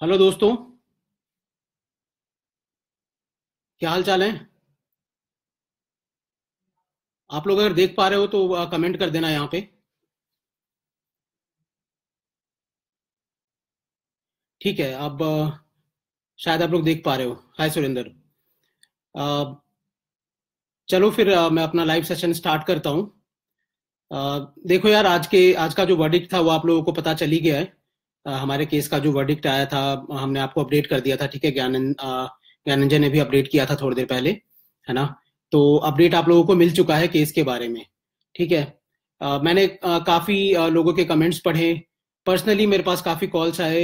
Hello दोस्तों। क्या हाल चाल है? आप लोग अगर देख पा रहे हो तो कमेंट कर देना यहाँ पे। ठीक है। अब शायद आप लोग देख पा रहे हो। हाय सुरेंद्र। अ, चलो फिर मैं अपना लाइव सेशन स्टार्ट करता हूँ। देखो यार, आज का जो वर्डिक्ट था वो आप लोगों को पता चल ही गया है। हमारे केस का जो वर्डिक्ट आया था, हमने आपको अपडेट कर दिया था। ठीक है, ज्ञानंजय ने भी अपडेट किया था थोड़ी देर पहले, है ना? तो अपडेट आप लोगों को मिल चुका है केस के बारे में। ठीक है। मैंने काफी लोगों के कमेंट्स पढ़े। पर्सनली मेरे पास काफी कॉल्स आए,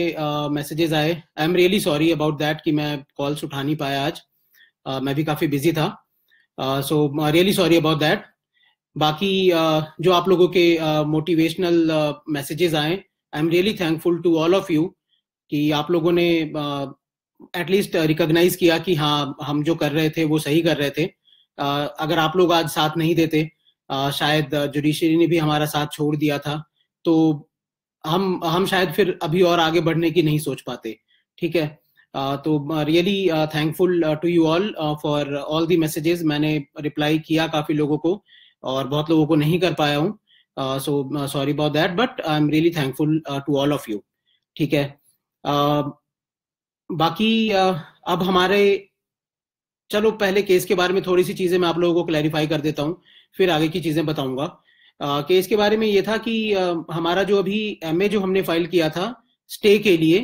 मैसेजेस आए। I am really sorry about that कि मैं कॉल्स उठा नहीं पाया आज। मैं भी काफी बिजी था। So really sorry about that. बाकी जो आप लोगों के मोटिवेशनल मैसेजेस आए, I am really thankful to all of you कि आप लोगों ने एटलीस्ट रिकॉग्नाइज किया कि हाँ, हम जो कर रहे थे वो सही कर रहे थे। अगर आप लोग आज साथ नहीं देते, शायद जुडिशरी ने भी हमारा साथ छोड़ दिया था, तो हम शायद फिर अभी और आगे बढ़ने की नहीं सोच पाते। ठीक है। तो really thankful to you all for all the messages. मैंने रिप्लाई किया काफी लोगों को और बहुत लोगों को नहीं कर पाया हूँ। So sorry about that, but I am really thankful to all of you. ठीक है। uh, बाकी अब हमारे, चलो पहले केस के बारे में थोड़ी सी चीजें मैं आप लोगों को क्लैरिफाई कर देता हूँ, फिर आगे की चीजें बताऊंगा। केस के बारे में ये था कि हमारा जो अभी एमए जो हमने फाइल किया था स्टे के लिए,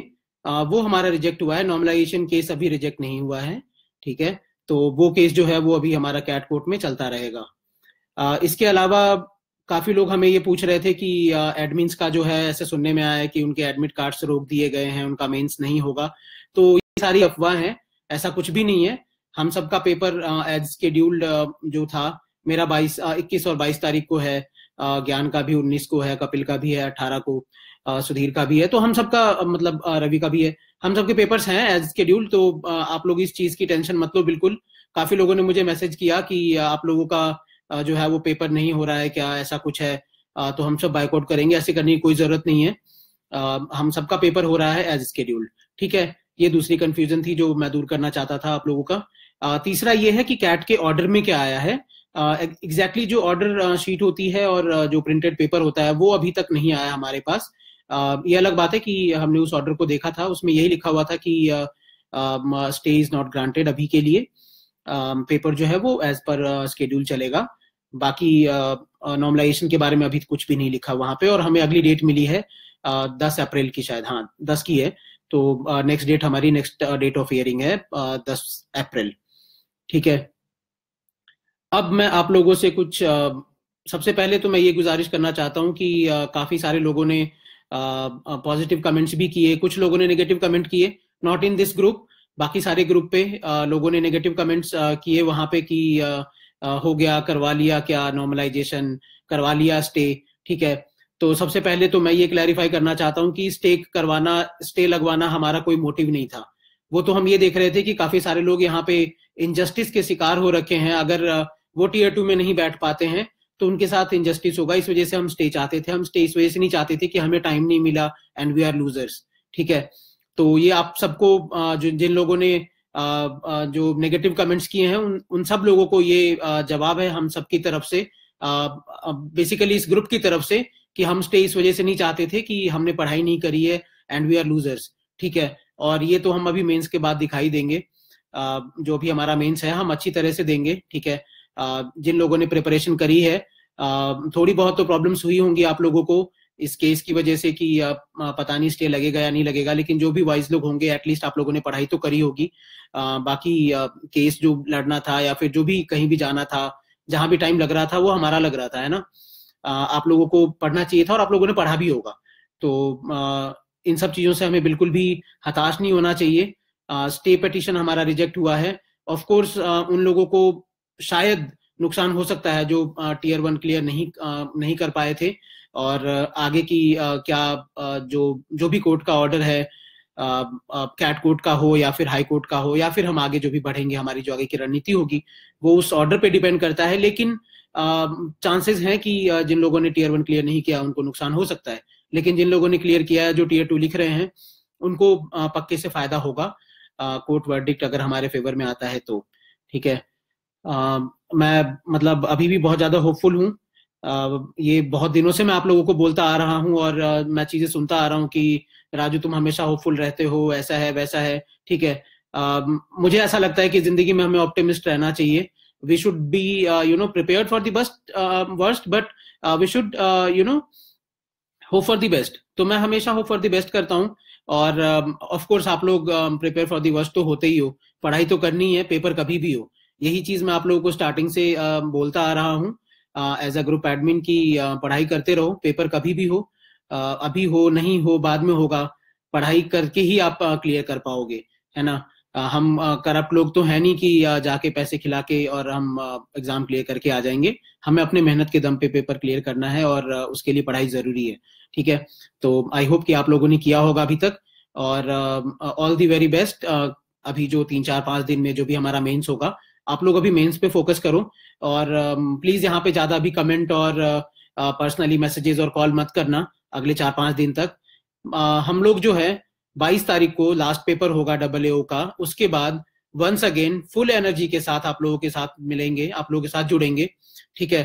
वो हमारा रिजेक्ट हुआ है। नॉर्मलाइजेशन केस अभी रिजेक्ट नहीं हुआ है। ठीक है। तो वो केस जो है वो अभी हमारा कैट कोर्ट में चलता रहेगा। इसके अलावा काफी लोग हमें ये पूछ रहे थे कि एडमिन्स का जो है, ऐसे सुनने में आया है कि उनके एडमिट कार्ड्स रोक दिए गए हैं, उनका मेंस नहीं होगा। तो ये सारी अफवाह हैं, ऐसा कुछ भी नहीं है। हम सबका पेपर एज स्केड्यूल्ड जो था, मेरा 21 और 22 तारीख को है। ज्ञान का भी 19 को है, कपिल का भी है 18 को, सुधीर का भी है, तो हम सबका मतलब रवि का भी है। हम सबके पेपर्स हैं एज स्केड्यूल्ड। तो आप लोग इस चीज की टेंशन मत लो बिल्कुल। काफी लोगों ने मुझे मैसेज किया कि आप लोगों का जो है वो पेपर नहीं हो रहा है क्या, ऐसा कुछ है। तो हम सब बाइकआउट करेंगे, ऐसे करने की कोई जरूरत नहीं है। हम सबका पेपर हो रहा है एज स्केड्यूल्ड। ठीक है। ये दूसरी कंफ्यूजन थी जो मैं दूर करना चाहता था आप लोगों का। तीसरा ये है कि कैट के ऑर्डर में क्या आया है। एग्जैक्टली जो ऑर्डर शीट होती है और जो प्रिंटेड पेपर होता है वो अभी तक नहीं आया हमारे पास। ये अलग बात है कि हमने उस ऑर्डर को देखा था, उसमें यही लिखा हुआ था कि स्टे इज नॉट ग्रांटेड अभी के लिए। पेपर जो है वो एज पर स्केड्यूल चलेगा। बाकी नॉर्मलाइजेशन के बारे में अभी कुछ भी नहीं लिखा वहां पे, और हमें अगली डेट मिली है 10 अप्रैल की, शायद हाँ 10 की है। तो नेक्स्ट डेट हमारी, नेक्स्ट डेट ऑफ हियरिंग है 10 अप्रैल। ठीक है। अब मैं आप लोगों से कुछ सबसे पहले तो मैं ये गुजारिश करना चाहता हूँ कि काफी सारे लोगों ने पॉजिटिव कमेंट्स भी किए, कुछ लोगों ने नेगेटिव कमेंट किए। नॉट इन दिस ग्रुप, बाकी सारे ग्रुप पे लोगों ने नेगेटिव कमेंट्स किए वहां पे कि हो गया, करवा लिया क्या नॉर्मलाइजेशन, करवा लिया स्टे। ठीक है। तो सबसे पहले तो मैं ये क्लैरिफाई करना चाहता हूँ कि स्टे लगवाना हमारा कोई मोटिव नहीं था। वो तो हम ये देख रहे थे कि काफी सारे लोग यहाँ पे इनजस्टिस के शिकार हो रखे हैं। अगर वो टीयर 2 में नहीं बैठ पाते हैं तो उनके साथ इनजस्टिस होगा, इस वजह से हम स्टे चाहते थे। हम स्टे इस वजह से नहीं चाहते थे कि हमें टाइम नहीं मिला एंड वी आर लूजर्स। ठीक है। तो ये आप सबको जो जिन लोगों ने जो नेगेटिव कमेंट्स किए हैं, उन सब लोगों को ये जवाब है हम सबकी तरफ से, बेसिकली इस ग्रुप की तरफ से, कि हम स्टे इस वजह से नहीं चाहते थे कि हमने पढ़ाई नहीं करी है एंड वी आर लूजर्स। ठीक है। और ये तो हम अभी मेंस के बाद दिखाई देंगे। जो भी हमारा मेंस है हम अच्छी तरह से देंगे। ठीक है। जिन लोगों ने प्रिपरेशन करी है, थोड़ी बहुत तो प्रॉब्लम्स हुई होंगी आप लोगों को इस केस की वजह से कि पता नहीं स्टे लगेगा या नहीं लगेगा, लेकिन जो भी वाइज लोग होंगे एटलीस्ट आप लोगों ने पढ़ाई तो करी होगी। बाकी केस जो लड़ना था या फिर जो भी कहीं भी जाना था, जहां भी टाइम लग रहा था वो हमारा लग रहा था, है ना? आप लोगों को पढ़ना चाहिए था और आप लोगों ने पढ़ा भी होगा। तो इन सब चीजों से हमें बिल्कुल भी हताश नहीं होना चाहिए। स्टे पिटीशन हमारा रिजेक्ट हुआ है। ऑफ कोर्स उन लोगों को शायद नुकसान हो सकता है जो टीयर 1 क्लियर नहीं कर पाए थे, और आगे की क्या जो जो भी कोर्ट का ऑर्डर है, कैट कोर्ट का हो या फिर हाई कोर्ट का हो, या फिर हम आगे जो भी बढ़ेंगे, हमारी जो आगे की रणनीति होगी वो उस ऑर्डर पे डिपेंड करता है। लेकिन चांसेस हैं कि जिन लोगों ने टीयर 1 क्लियर नहीं किया उनको नुकसान हो सकता है, लेकिन जिन लोगों ने क्लियर किया है, जो टीयर 2 लिख रहे हैं, उनको पक्के से फायदा होगा कोर्ट वर्डिक्ट अगर हमारे फेवर में आता है तो। ठीक है, मैं मतलब अभी भी बहुत ज्यादा होपफुल हूँ। ये बहुत दिनों से मैं आप लोगों को बोलता आ रहा हूँ और मैं चीजें सुनता आ रहा हूँ कि राजू तुम हमेशा होपफुल रहते हो, ऐसा है वैसा है। ठीक है, मुझे ऐसा लगता है कि जिंदगी में हमें ऑप्टिमिस्ट रहना चाहिए। We should be prepared for the worst but we should hope for the best. तो मैं हमेशा होप फॉर द बेस्ट करता हूँ। और ऑफ कोर्स आप लोग प्रिपेयर फॉर द वर्स्ट तो होते ही हो, पढ़ाई तो करनी है, पेपर कभी भी हो। यही चीज मैं आप लोगों को स्टार्टिंग से बोलता आ रहा हूँ एज अ ग्रुप एडमिन की, पढ़ाई करते रहो, पेपर कभी भी हो, अभी हो नहीं हो बाद में होगा, पढ़ाई करके ही आप क्लियर कर पाओगे, है ना। हम करप्ट लोग तो है नहीं कि जाके पैसे खिला के और हम एग्जाम क्लियर करके आ जाएंगे। हमें अपने मेहनत के दम पे पेपर क्लियर करना है और उसके लिए पढ़ाई जरूरी है। ठीक है, तो आई होप कि आप लोगों ने किया होगा अभी तक। और ऑल दी वेरी बेस्ट। अभी जो 3 4 5 दिन में जो भी हमारा मेंस होगा, आप लोग अभी मेंस पे फोकस करो। और प्लीज यहाँ पे ज्यादा भी कमेंट और पर्सनली मैसेजेस और कॉल मत करना अगले 4 5 दिन तक। हम लोग जो है 22 तारीख को लास्ट पेपर होगा AAO का, उसके बाद वंस अगेन फुल एनर्जी के साथ आप लोगों के साथ मिलेंगे, आप लोगों के साथ जुड़ेंगे। ठीक है,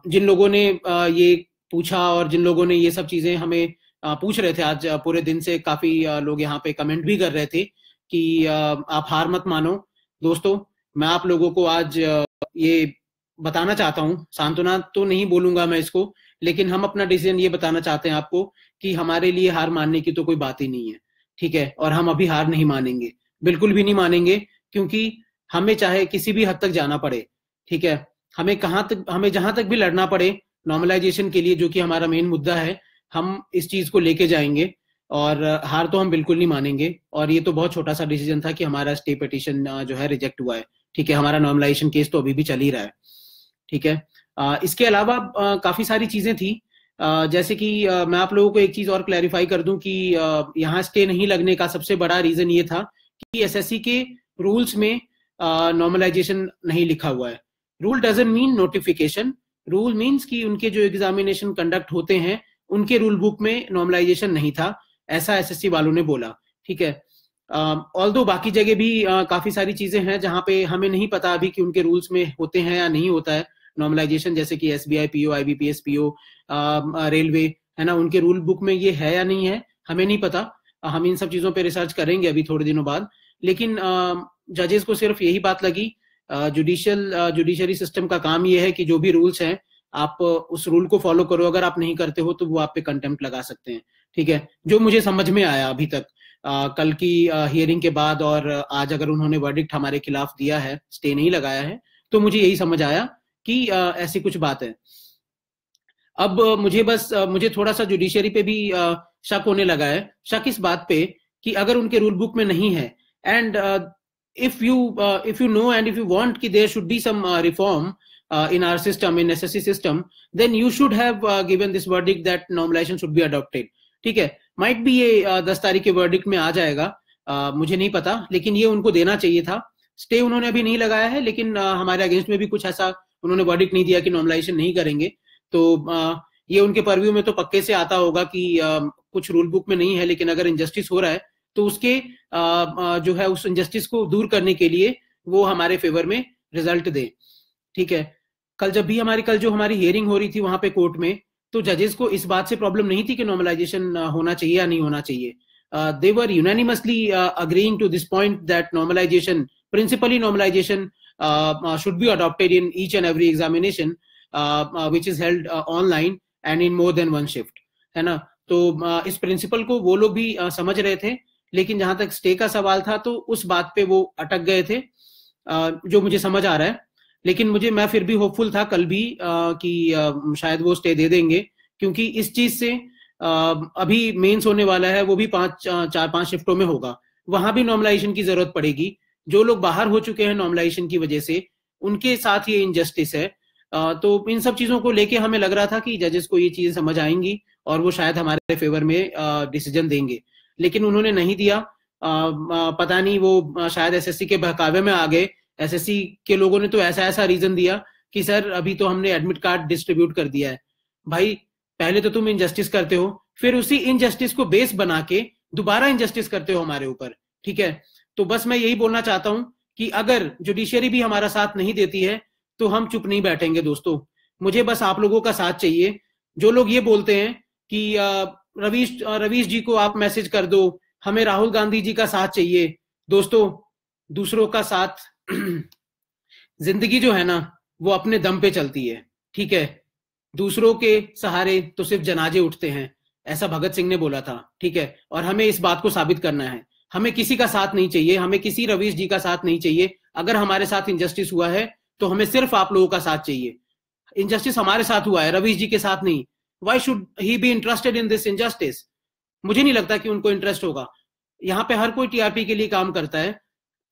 जिन लोगों ने ये पूछा और जिन लोगों ने ये सब चीजें हमें पूछ रहे थे, आज पूरे दिन से काफी लोग यहाँ पे कमेंट भी कर रहे थे कि आप हार मत मानो। दोस्तों, मैं आप लोगों को आज ये बताना चाहता हूँ, सांत्वना तो नहीं बोलूंगा मैं इसको, लेकिन हम अपना डिसीजन ये बताना चाहते हैं आपको कि हमारे लिए हार मानने की तो कोई बात ही नहीं है। ठीक है, और हम अभी हार नहीं मानेंगे, बिल्कुल भी नहीं मानेंगे, क्योंकि हमें चाहे किसी भी हद तक जाना पड़े, ठीक है, हमें जहां तक भी लड़ना पड़े नॉर्मलाइजेशन के लिए, जो कि हमारा मेन मुद्दा है, हम इस चीज को लेके जाएंगे और हार तो हम बिल्कुल नहीं मानेंगे। और ये तो बहुत छोटा सा डिसीजन था कि हमारा स्टे पिटीशन जो है रिजेक्ट हुआ है। ठीक है, हमारा नॉर्मलाइजेशन केस तो अभी भी चल ही रहा है। ठीक है, इसके अलावा काफी सारी चीजें थी, जैसे कि मैं आप लोगों को एक चीज और क्लैरिफाई कर दूं कि यहाँ स्टे नहीं लगने का सबसे बड़ा रीजन ये था कि एसएससी के रूल्स में नॉर्मलाइजेशन नहीं लिखा हुआ है। Rule doesn't mean notification, rule means कि उनके जो एग्जामिनेशन कंडक्ट होते हैं उनके रूल बुक में नॉर्मलाइजेशन नहीं था, ऐसा एसएससी वालों ने बोला। ठीक है, ऑल्दो बाकी जगह भी काफी सारी चीजें हैं जहां पे हमें नहीं पता अभी कि उनके रूल्स में होते हैं या नहीं होता है नॉर्मलाइजेशन, जैसे कि SBI PO, IBPS PO, railway, है ना, उनके रूल बुक में ये है या नहीं है हमें नहीं पता। हम इन सब चीजों पे रिसर्च करेंगे अभी थोड़े दिनों बाद। लेकिन जजेस को सिर्फ यही बात लगी, जुडिशरी सिस्टम का काम ये है कि जो भी रूल्स हैं आप उस रूल को फॉलो करो, अगर आप नहीं करते हो तो वो आप पे कंटेम्प्ट लगा सकते हैं। ठीक है, जो मुझे समझ में आया अभी तक कल की हियरिंग के बाद, और आज अगर उन्होंने वर्डिक्ट हमारे खिलाफ दिया है, स्टे नहीं लगाया है, तो मुझे यही समझ आया कि ऐसी कुछ बात है। अब मुझे थोड़ा सा जुडिशरी पे भी शक होने लगा है। शक इस बात पे कि अगर उनके रूल बुक में नहीं है, and if you know and if you want कि there should be some reform in our system, in SSC system, then you should have given this verdict that normalization should be adopted. ठीक है, might be ये 10 तारीख के verdict में आ जाएगा, मुझे नहीं पता, लेकिन ये उनको देना चाहिए था। स्टे उन्होंने अभी नहीं लगाया है, लेकिन हमारे अगेंस्ट में भी कुछ ऐसा उन्होंने वर्डिक्ट नहीं दिया कि नॉर्मलाइजेशन नहीं करेंगे। तो ये उनके परव्यू में तो पक्के से आता होगा कि कुछ रूल बुक में नहीं है, लेकिन अगर इनजस्टिस हो रहा है तो उसके जो है उस इनजस्टिस को दूर करने के लिए वो हमारे फेवर में रिजल्ट दे। ठीक है, कल जो हमारी हियरिंग हो रही थी वहां पे कोर्ट में, तो जजेस को इस बात से प्रॉब्लम नहीं थी कि नॉर्मलाइजेशन होना चाहिए या नहीं होना चाहिए। They were unanimously agreeing to this point that normalization, principally normalization should be adopted in each and every examination which is held online and in more than one shift, है ना। तो इस प्रिंसिपल को वो लोग भी समझ रहे थे, लेकिन जहां तक स्टे का सवाल था तो उस बात पे वो अटक गए थे, जो मुझे समझ आ रहा है। लेकिन मैं फिर भी होपफुल था कल भी कि शायद वो स्टे दे देंगे, क्योंकि इस चीज से अभी मेंस होने वाला है, वो भी 4 5 शिफ्टों में होगा, वहां भी नॉर्मलाइजेशन की जरूरत पड़ेगी। जो लोग बाहर हो चुके हैं नॉर्मलाइजेशन की वजह से, उनके साथ ये इनजस्टिस है। तो इन सब चीजों को लेके हमें लग रहा था कि जजेस को ये चीजें समझ आएंगी और वो शायद हमारे फेवर में डिसीजन देंगे, लेकिन उन्होंने नहीं दिया। पता नहीं, वो शायद एसएससी के बहकावे में आ गए। एसएससी के लोगों ने तो ऐसा रीजन दिया कि सर अभी तो हमने एडमिट कार्ड डिस्ट्रीब्यूट कर दिया है। भाई, पहले तो तुम इनजस्टिस करते हो, फिर उसी इनजस्टिस को बेस बना के दोबारा इंजस्टिस करते हो हमारे ऊपर, ठीक है। तो बस मैं यही बोलना चाहता हूं कि अगर जुडिशरी भी हमारा साथ नहीं देती है तो हम चुप नहीं बैठेंगे दोस्तों। मुझे बस आप लोगों का साथ चाहिए। जो लोग ये बोलते हैं कि रवीश जी को आप मैसेज कर दो, हमें राहुल गांधी जी का साथ चाहिए। दोस्तों, दूसरों का साथ जिंदगी जो है ना वो अपने दम पे चलती है, ठीक है। दूसरों के सहारे तो सिर्फ जनाजे उठते हैं, ऐसा भगत सिंह ने बोला था, ठीक है। और हमें इस बात को साबित करना है। हमें किसी का साथ नहीं चाहिए, हमें किसी रवीश जी का साथ नहीं चाहिए। अगर हमारे साथ इंजस्टिस हुआ है तो हमें सिर्फ आप लोगों का साथ चाहिए। इंजस्टिस हमारे साथ हुआ है, रवीश जी के साथ नहीं। Why should he be interested in this injustice? मुझे नहीं लगता कि उनको इंटरेस्ट होगा। यहाँ पे हर कोई टीआरपी के लिए काम करता है।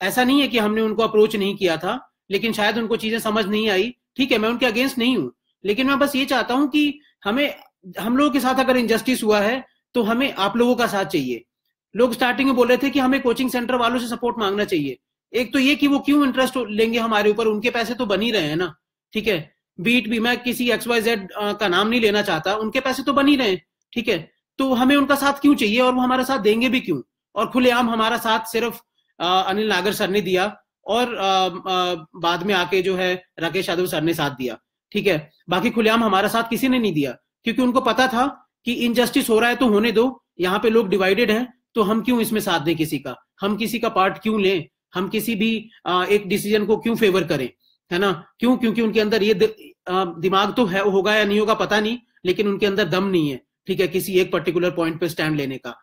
ऐसा नहीं है कि हमने उनको अप्रोच नहीं किया था, लेकिन शायद उनको चीजें समझ नहीं आई, ठीक है। मैं उनके अगेंस्ट नहीं हूं, लेकिन मैं बस ये चाहता हूं कि हम लोगों के साथ अगर इंजस्टिस हुआ है तो हमें आप लोगों का साथ चाहिए। लोग स्टार्टिंग में बोल रहे थे कि हमें कोचिंग सेंटर वालों से सपोर्ट मांगना चाहिए। एक तो ये कि वो क्यों इंटरेस्ट लेंगे हमारे ऊपर, उनके पैसे तो बन ही रहे हैं ना, ठीक है। बीट भी, मैं किसी XYZ का नाम नहीं लेना चाहता, उनके पैसे तो बन ही रहे हैं, ठीक है। तो हमें उनका साथ क्यों चाहिए, और वो हमारा साथ देंगे भी क्यों? और खुलेआम हमारा साथ सिर्फ अनिल नागर सर ने दिया, और बाद में आके जो है राकेश यादव सर ने साथ दिया, ठीक है। बाकी खुलेआम हमारा साथ किसी ने नहीं दिया, क्योंकि उनको पता था कि इनजस्टिस हो रहा है तो होने दो, यहाँ पे लोग डिवाइडेड हैं, तो हम क्यों इसमें साथ दें किसी का, हम किसी का पार्ट क्यों लें, हम किसी भी एक डिसीजन को क्यों फेवर करें, है ना। क्यों? क्योंकि उनके अंदर ये दिमाग तो है, होगा या नहीं होगा पता नहीं, लेकिन उनके अंदर दम नहीं है, ठीक है, किसी एक पर्टिकुलर पॉइंट पे स्टैंड लेने का।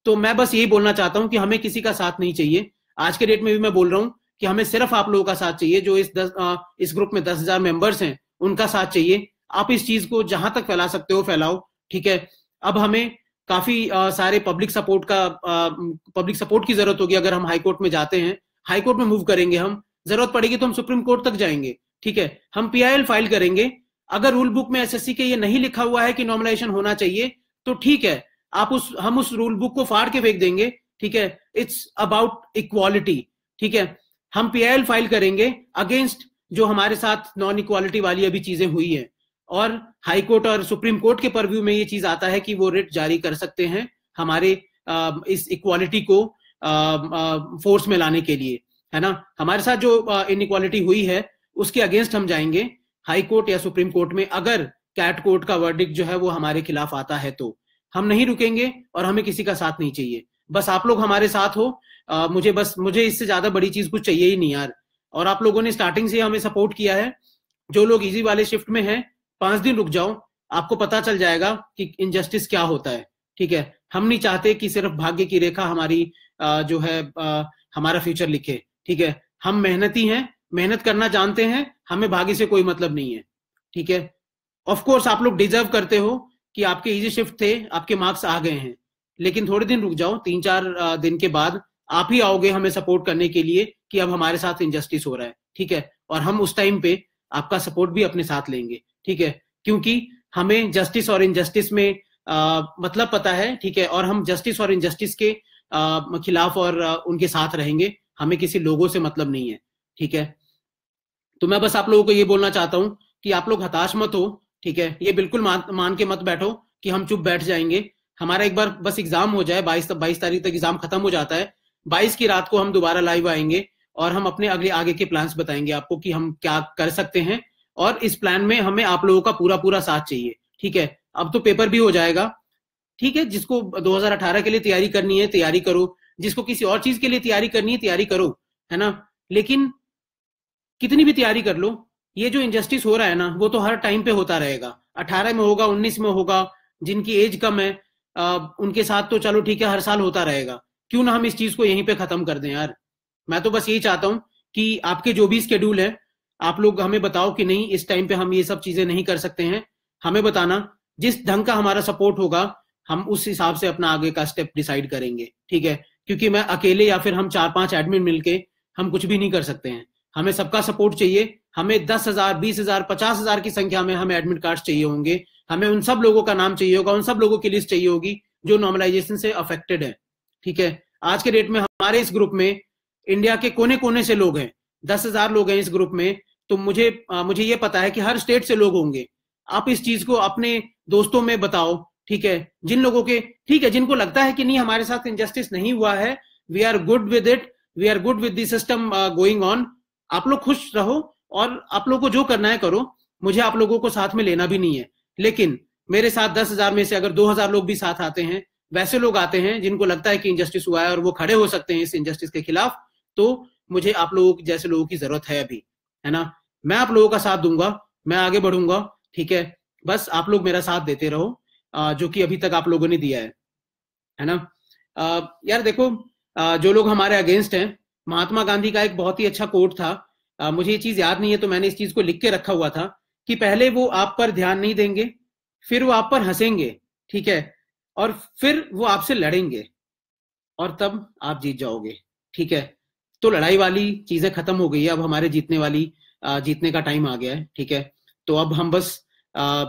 तो मैं बस यही बोलना चाहता हूं कि हमें किसी का साथ नहीं चाहिए। आज के डेट में भी मैं बोल रहा हूं कि हमें सिर्फ आप लोगों का साथ चाहिए। जो इस ग्रुप में 10,000 मेंबर्स हैं, उनका साथ चाहिए। आप इस चीज को जहां तक फैला सकते हो फैलाओ, ठीक है। अब हमें काफी सारे पब्लिक सपोर्ट की जरूरत होगी। अगर हम हाईकोर्ट में जाते हैं, हाईकोर्ट में मूव करेंगे, हम जरूरत पड़ेगी तो हम सुप्रीम कोर्ट तक जाएंगे, ठीक है। हम PIL फाइल करेंगे। अगर रूल बुक में SSC के ये नहीं लिखा हुआ है कि नॉमिनेशन होना चाहिए, तो ठीक है, हम उस रूल बुक को फाड़ के फेंक देंगे, ठीक है। इट्स अबाउट इक्वालिटी, ठीक है। हम PIL फाइल करेंगे अगेंस्ट जो हमारे साथ नॉन इक्वालिटी वाली अभी चीजें हुई है, और हाई कोर्ट और सुप्रीम कोर्ट के परव्यू में ये चीज आता है कि वो रिट जारी कर सकते हैं हमारे इस इक्वालिटी को फोर्स में लाने के लिए, है ना। हमारे साथ जो इनइक्वालिटी हुई है उसके अगेंस्ट हम जाएंगे हाई कोर्ट या सुप्रीम कोर्ट में। अगर कैट कोर्ट का वर्डिक्ट जो है वो हमारे खिलाफ आता है तो हम नहीं रुकेंगे, और हमें किसी का साथ नहीं चाहिए। बस आप लोग हमारे साथ हो। मुझे इससे ज्यादा बड़ी चीज कुछ चाहिए ही नहीं यार। और आप लोगों ने स्टार्टिंग से हमें सपोर्ट किया है। जो लोग इजी वाले शिफ्ट में हैं, 5 दिन रुक जाओ, आपको पता चल जाएगा कि इनजस्टिस क्या होता है, ठीक है। हम नहीं चाहते कि सिर्फ भाग्य की रेखा हमारी जो है हमारा फ्यूचर लिखे, ठीक है। हम मेहनती हैं, मेहनत करना जानते हैं, हमें भाग्य से कोई मतलब नहीं है, ठीक है। ऑफ कोर्स आप लोग डिजर्व करते हो कि आपके इजी शिफ्ट थे, आपके मार्क्स आ गए हैं, लेकिन थोड़े दिन रुक जाओ। 3-4 दिन के बाद आप ही आओगे हमें सपोर्ट करने के लिए कि अब हमारे साथ इनजस्टिस हो रहा है, ठीक है। और हम उस टाइम पे आपका सपोर्ट भी अपने साथ लेंगे, ठीक है। क्योंकि हमें जस्टिस और इनजस्टिस में मतलब पता है, ठीक है। और हम जस्टिस और इनजस्टिस के खिलाफ और उनके साथ रहेंगे। हमें किसी लोगों से मतलब नहीं है, ठीक है। तो मैं बस आप लोगों को ये बोलना चाहता हूं कि आप लोग हताश मत हो, ठीक है। ये बिल्कुल मान के मत बैठो कि हम चुप बैठ जाएंगे। हमारा एक बार बस एग्जाम हो जाए, 22 तारीख तक एग्जाम खत्म हो जाता है। 22 की रात को हम दोबारा लाइव आएंगे और हम अपने आगे के प्लान्स बताएंगे आपको कि हम क्या कर सकते हैं। और इस प्लान में हमें आप लोगों का पूरा साथ चाहिए, ठीक है। अब तो पेपर भी हो जाएगा, ठीक है। जिसको 2018 के लिए तैयारी करनी है तैयारी करो, जिसको किसी और चीज के लिए तैयारी करनी है तैयारी करो, है ना। लेकिन कितनी भी तैयारी कर लो, ये जो इनजस्टिस हो रहा है ना वो तो हर टाइम पे होता रहेगा। 18 में होगा, 19 में होगा, जिनकी एज कम है उनके साथ तो चलो ठीक है, हर साल होता रहेगा। क्यों ना हम इस चीज को यहीं पे खत्म कर दें यार। मैं तो बस यही चाहता हूं कि आपके जो भी स्केड्यूल है, आप लोग हमें बताओ कि नहीं इस टाइम पे हम ये सब चीजें नहीं कर सकते हैं। हमें बताना, जिस ढंग का हमारा सपोर्ट होगा हम उस हिसाब से अपना आगे का स्टेप डिसाइड करेंगे, ठीक है। क्योंकि मैं अकेले या फिर हम 4-5 एडमिन मिलके हम कुछ भी नहीं कर सकते हैं। हमें सबका सपोर्ट चाहिए। हमें 10,000, 20,000, 50,000 की संख्या में हमें एडमिट कार्ड चाहिए होंगे। हमें उन सब लोगों का नाम चाहिए होगा, उन सब लोगों की लिस्ट चाहिए होगी जो नॉर्मलाइजेशन से अफेक्टेड है, ठीक है। आज के डेट में हमारे इस ग्रुप में इंडिया के कोने कोने से लोग हैं, 10,000 लोग हैं इस ग्रुप में। तो मुझे ये पता है कि हर स्टेट से लोग होंगे। आप इस चीज को अपने दोस्तों में बताओ, ठीक है, जिन लोगों के, ठीक है, जिनको लगता है कि नहीं हमारे साथ इनजस्टिस नहीं हुआ है, we are good with it, we are good with the system going on, आप लोग खुश रहो और आप लोगों को जो करना है करो, मुझे आप लोगों को साथ में लेना भी नहीं है। लेकिन मेरे साथ 10,000 में से अगर 2,000 लोग भी साथ आते हैं, वैसे लोग आते हैं जिनको लगता है कि इनजस्टिस हुआ है और वो खड़े हो सकते हैं इस इनजस्टिस के खिलाफ, तो मुझे आप लोगों जैसे लोगों की जरूरत है अभी, है ना। मैं आप लोगों का साथ दूंगा, मैं आगे बढ़ूंगा, ठीक है, बस आप लोग मेरा साथ देते रहो, जो कि अभी तक आप लोगों ने दिया है ना। यार देखो, जो लोग हमारे अगेंस्ट हैं, महात्मा गांधी का एक बहुत ही अच्छा कोट था, मुझे ये चीज याद नहीं है तो मैंने इस चीज को लिख के रखा हुआ था, कि पहले वो आप पर ध्यान नहीं देंगे, फिर वो आप पर हंसेंगे, ठीक है, और फिर वो आपसे लड़ेंगे और तब आप जीत जाओगे, ठीक है। तो लड़ाई वाली चीजें खत्म हो गई है, अब हमारे जीतने का टाइम आ गया है, ठीक है। तो अब हम बस